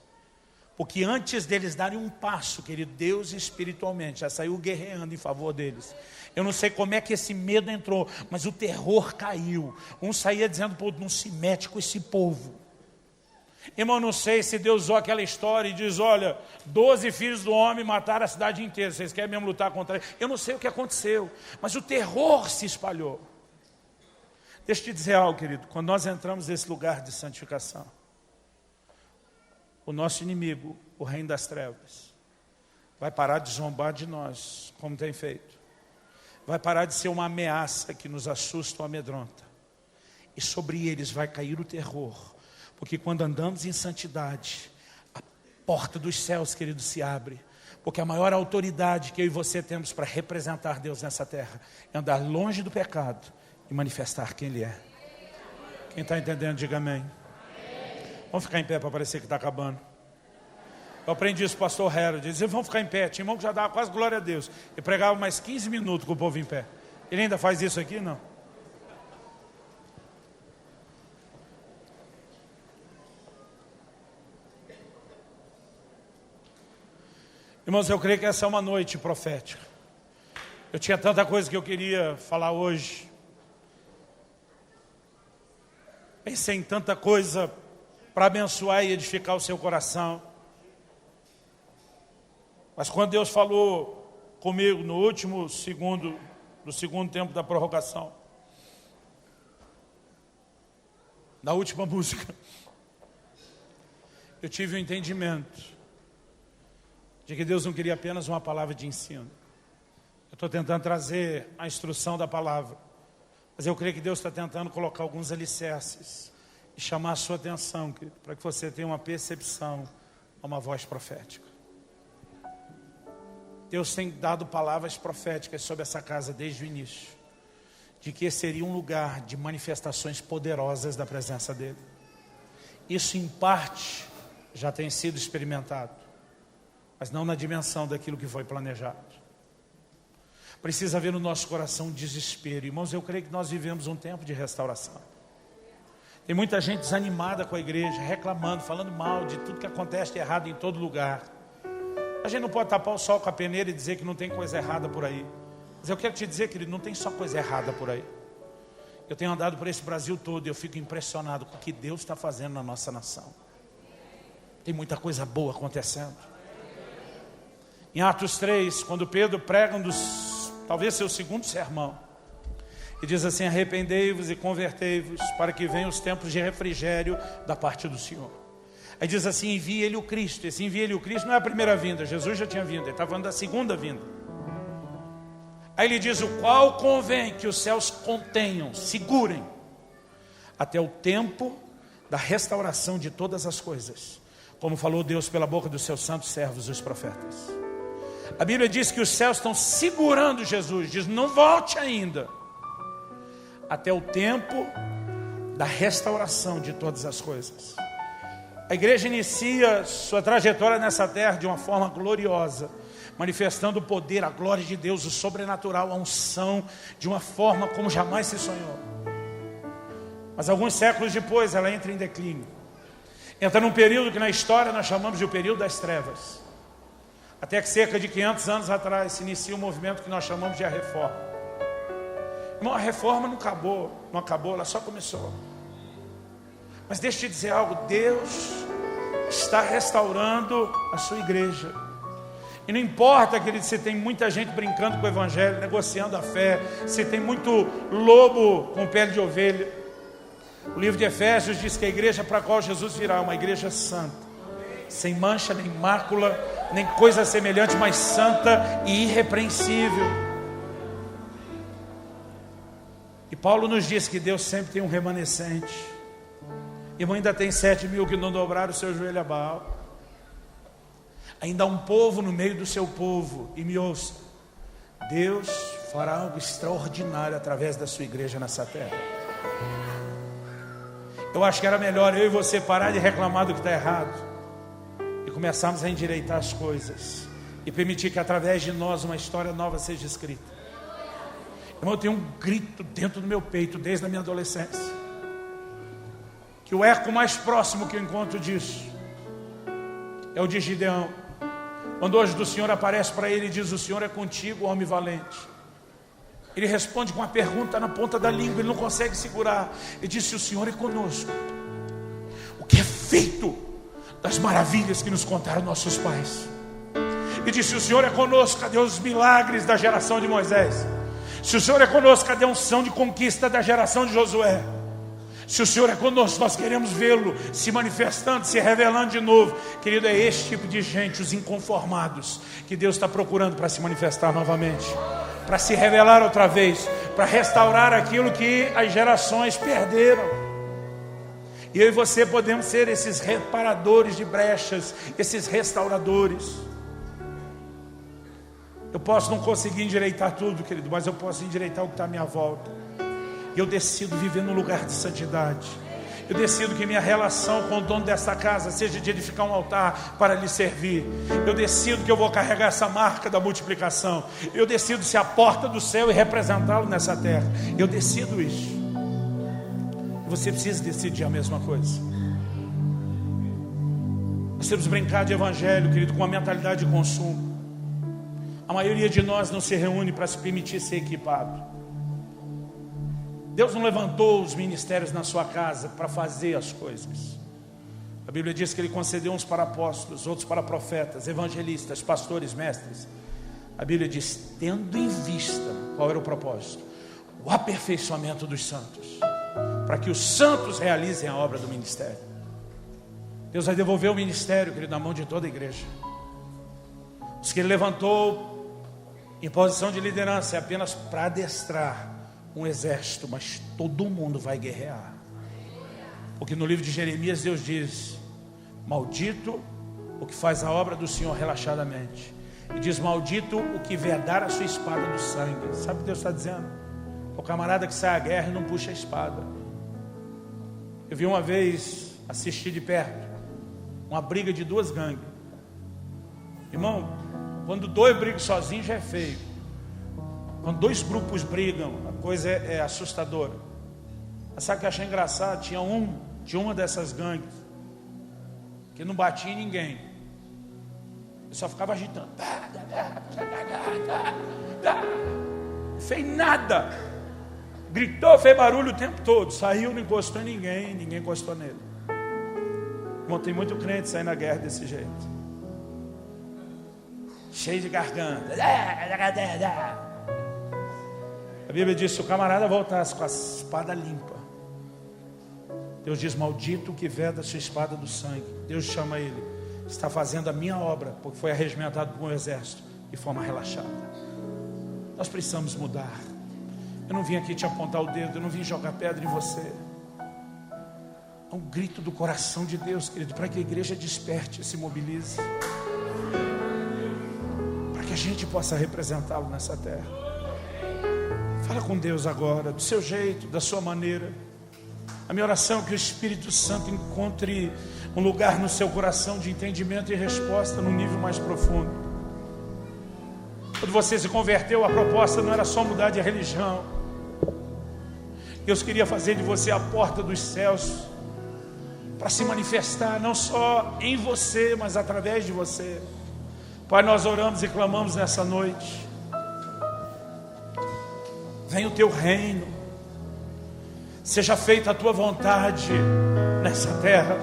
Porque antes deles darem um passo, querido, Deus espiritualmente já saiu guerreando em favor deles. Eu não sei como é que esse medo entrou, mas o terror caiu. Um saía dizendo para o outro: não se mete com esse povo. Irmão, não sei se Deus usou aquela história e diz: olha, 12 filhos do homem mataram a cidade inteira, vocês querem mesmo lutar contra ele? Eu não sei o que aconteceu, mas o terror se espalhou. Deixa eu te dizer algo, querido. Quando nós entramos nesse lugar de santificação, o nosso inimigo, o reino das trevas, vai parar de zombar de nós, como tem feito. Vai parar de ser uma ameaça que nos assusta ou amedronta. E sobre eles vai cair o terror. Porque quando andamos em santidade, a porta dos céus, querido, se abre. Porque a maior autoridade que eu e você temos para representar Deus nessa terra é andar longe do pecado e manifestar quem Ele é. Quem está entendendo, diga amém. Vamos ficar em pé para parecer que está acabando. Eu aprendi isso com o pastor Harold. Ele dizia: vamos ficar em pé. Tinha irmão que já dava quase glória a Deus. E pregava mais 15 minutos com o povo em pé. Ele ainda faz isso aqui? Não. Irmãos, eu creio que essa é uma noite profética. Eu tinha tanta coisa que eu queria falar hoje. Pensei em tanta coisa para abençoar e edificar o seu coração. Mas quando Deus falou comigo no último segundo, do segundo tempo da prorrogação, na última música, eu tive o entendimento de que Deus não queria apenas uma palavra de ensino. Eu estou tentando trazer a instrução da palavra, mas eu creio que Deus está tentando colocar alguns alicerces e chamar a sua atenção, para que você tenha uma percepção, uma voz profética. Deus tem dado palavras proféticas sobre essa casa desde o início, de que esse seria um lugar de manifestações poderosas da presença dEle. Isso em parte já tem sido experimentado, mas não na dimensão daquilo que foi planejado. Precisa haver no nosso coração um desespero. Irmãos, eu creio que nós vivemos um tempo de restauração. Tem muita gente desanimada com a igreja, reclamando, falando mal de tudo que acontece de errado em todo lugar. A gente não pode tapar o sol com a peneira e dizer que não tem coisa errada por aí. Mas eu quero te dizer, querido, não tem só coisa errada por aí. Eu tenho andado por esse Brasil todo e eu fico impressionado com o que Deus está fazendo na nossa nação. Tem muita coisa boa acontecendo. Em Atos 3, quando Pedro prega talvez seu segundo sermão, e diz assim: arrependei-vos e convertei-vos, para que venham os tempos de refrigério da parte do Senhor. Aí diz assim: envie Ele o Cristo. Esse envie Ele o Cristo não é a primeira vinda, Jesus já tinha vindo, Ele está falando da segunda vinda. Aí ele diz: o qual convém que os céus contenham, segurem, até o tempo da restauração de todas as coisas, como falou Deus pela boca dos seus santos servos, os profetas. A Bíblia diz que os céus estão segurando Jesus, diz: não volte ainda, até o tempo da restauração de todas as coisas. A igreja inicia sua trajetória nessa terra de uma forma gloriosa, manifestando o poder, a glória de Deus, o sobrenatural, a unção, de uma forma como jamais se sonhou. Mas alguns séculos depois ela entra em declínio. Entra num período que na história nós chamamos de o período das trevas. Até que cerca de 500 anos atrás se inicia um movimento que nós chamamos de a reforma. Irmão, a reforma não acabou, ela só começou. Mas deixa eu te dizer algo: Deus está restaurando a sua igreja. E não importa, querido, se tem muita gente brincando com o evangelho, negociando a fé, se tem muito lobo com pele de ovelha. O livro de Efésios diz que a igreja para a qual Jesus virá é uma igreja santa, sem mancha, nem mácula, nem coisa semelhante, mas santa e irrepreensível. E Paulo nos diz que Deus sempre tem um remanescente. Irmão, ainda tem 7.000 que não dobraram o seu joelho a Baal.
Ainda há um povo no meio do seu povo. E me ouça, Deus fará algo extraordinário através da sua igreja nessa terra. Eu acho que era melhor eu e você parar de reclamar do que está errado e começarmos a endireitar as coisas e permitir que através de nós uma história nova seja escrita. Irmão, eu tenho um grito dentro do meu peito desde a minha adolescência, que o eco mais próximo que eu encontro disso é o de Gideão, quando o anjo do Senhor aparece para ele e diz: o Senhor é contigo, homem valente. Ele responde com uma pergunta na ponta da língua, ele não consegue segurar. Ele disse: o Senhor é conosco, o que é feito das maravilhas que nos contaram nossos pais. Ele disse: o Senhor é conosco, cadê os milagres da geração de Moisés? Se o Senhor é conosco, cadê a unção de conquista da geração de Josué? Se o Senhor é conosco, nós queremos vê-lo se manifestando, se revelando de novo. Querido, é esse tipo de gente, os inconformados, que Deus está procurando para se manifestar novamente, para se revelar outra vez, para restaurar aquilo que as gerações perderam. E eu e você podemos ser esses reparadores de brechas, esses restauradores. Eu posso não conseguir endireitar tudo, querido, mas eu posso endireitar o que está à minha volta. E eu decido viver num lugar de santidade. Eu decido que minha relação com o dono dessa casa seja de edificar um altar para lhe servir. Eu decido que eu vou carregar essa marca da multiplicação. Eu decido ser a porta do céu e representá-lo nessa terra. Eu decido isso. E você precisa decidir a mesma coisa. Nós temos que brincar de evangelho, querido, com uma mentalidade de consumo. A maioria de nós não se reúne para se permitir ser equipado. Deus não levantou os ministérios na sua casa para fazer as coisas. A Bíblia diz que Ele concedeu uns para apóstolos, outros para profetas, evangelistas, pastores, mestres. A Bíblia diz: tendo em vista, qual era o propósito? O aperfeiçoamento dos santos, para que os santos realizem a obra do ministério. Deus vai devolver o ministério, querido, na mão de toda a igreja. Os que Ele levantou em posição de liderança é apenas para adestrar um exército, mas todo mundo vai guerrear. Porque no livro de Jeremias Deus diz: maldito o que faz a obra do Senhor relaxadamente, e diz: maldito o que vedar a sua espada do sangue. Sabe o que Deus está dizendo? O camarada que sai à guerra e não puxa a espada. Eu vi uma vez, assisti de perto, uma briga de duas gangues. Irmão, quando dois brigam sozinhos já é feio. Quando dois grupos brigam, a coisa é assustadora. Mas sabe o que eu achei engraçado? Tinha de uma dessas gangues que não batia em ninguém. Ele só ficava agitando. Não fez nada. Gritou, fez barulho o tempo todo. Saiu, não encostou em ninguém, ninguém encostou nele. Irmão, tem muito crente saindo na guerra desse jeito, cheio de garganta. A Bíblia diz: se o camarada voltasse com a espada limpa, Deus diz: maldito que veda a sua espada do sangue. Deus chama ele: está fazendo a minha obra, porque foi arregimentado por um exército de forma relaxada. Nós precisamos mudar. Eu não vim aqui te apontar o dedo, eu não vim jogar pedra em você. É um grito do coração de Deus, querido, para que a igreja desperte e se mobilize, para que a gente possa representá-lo nessa terra. Fala com Deus agora, do seu jeito, da sua maneira. A minha oração é que o Espírito Santo encontre um lugar no seu coração de entendimento e resposta no nível mais profundo. Quando você se converteu, a proposta não era só mudar de religião. Deus queria fazer de você a porta dos céus, para se manifestar não só em você, mas através de você. Pai, nós oramos e clamamos nessa noite: venha o teu reino, seja feita a tua vontade nessa terra,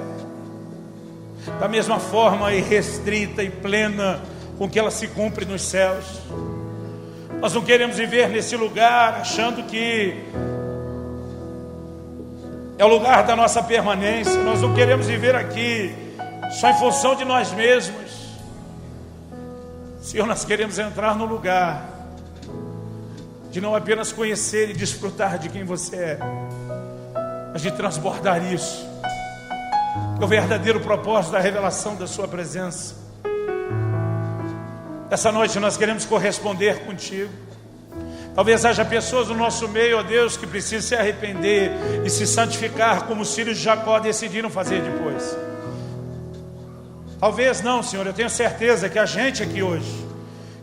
da mesma forma irrestrita e plena com que ela se cumpre nos céus. Nós não queremos viver nesse lugar achando que é o lugar da nossa permanência. Nós não queremos viver aqui só em função de nós mesmos. Senhor, nós queremos entrar no lugar de não apenas conhecer e desfrutar de quem você é, mas de transbordar isso. O verdadeiro propósito da revelação da sua presença Essa noite nós queremos corresponder contigo. Talvez haja pessoas no nosso meio, ó Deus, que precisam se arrepender e se santificar, como os filhos de Jacó decidiram fazer depois. Talvez não, Senhor, eu tenho certeza que a gente aqui hoje,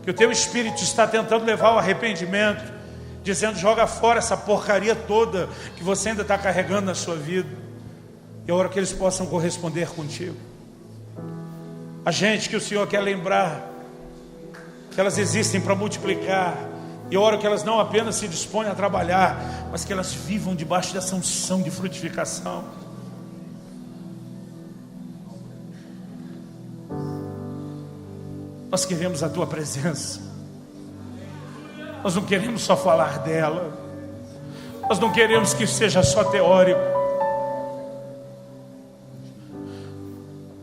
que o Teu Espírito está tentando levar ao arrependimento, dizendo: joga fora essa porcaria toda que você ainda está carregando na sua vida. E a hora que eles possam corresponder contigo. A gente que o Senhor quer lembrar que elas existem para multiplicar. E a hora que elas não apenas se dispõem a trabalhar, mas que elas vivam debaixo dessa unção de frutificação. Nós queremos a Tua presença. Nós não queremos só falar dela. Nós não queremos que seja só teórico.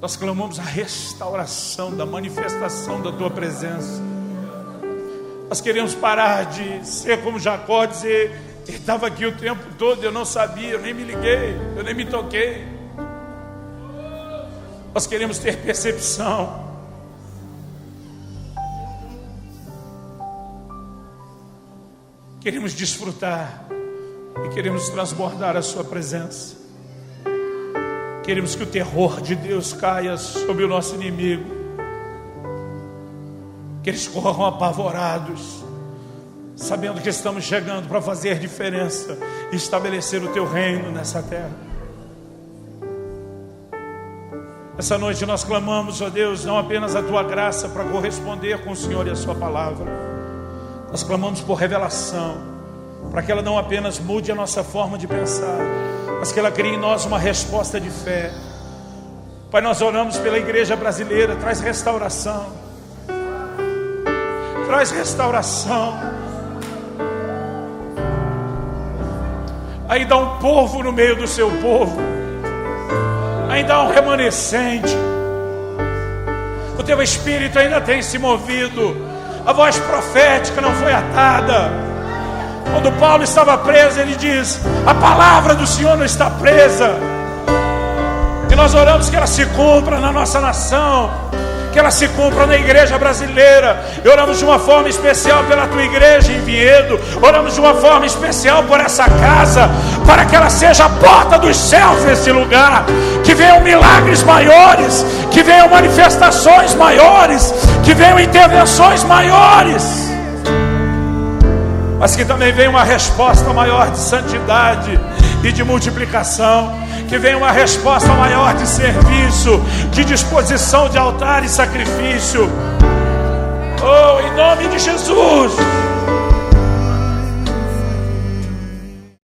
Nós clamamos a restauração da manifestação da Tua presença. Nós queremos parar de ser como Jacó, dizer: ele estava aqui o tempo todo, eu não sabia, eu nem me liguei, eu nem me toquei. Nós queremos ter percepção. Queremos desfrutar e queremos transbordar a Sua presença. Queremos que o terror de Deus caia sobre o nosso inimigo. Que eles corram apavorados, sabendo que estamos chegando para fazer diferença e estabelecer o Teu reino nessa terra. Essa noite nós clamamos, ó Deus, não apenas a Tua graça para corresponder com o Senhor e a Sua palavra. Nós clamamos por revelação, para que ela não apenas mude a nossa forma de pensar, mas que ela crie em nós uma resposta de fé. Pai, nós oramos pela igreja brasileira. Traz restauração. Traz restauração. Ainda há um povo no meio do Seu povo. Ainda há um remanescente. O Teu Espírito ainda tem se movido. A voz profética não foi atada. Quando Paulo estava preso, ele diz: a palavra do Senhor não está presa. E nós oramos que ela se cumpra na nossa nação, que ela se cumpra na igreja brasileira. E oramos de uma forma especial pela Tua igreja em Vinhedo. Oramos de uma forma especial por essa casa, para que ela seja a porta dos céus nesse lugar. Que venham milagres maiores, que venham manifestações maiores, que venham intervenções maiores, mas que também venha uma resposta maior de santidade e de multiplicação. Que venha uma resposta maior de serviço, de disposição de altar e sacrifício. Oh, em nome de Jesus.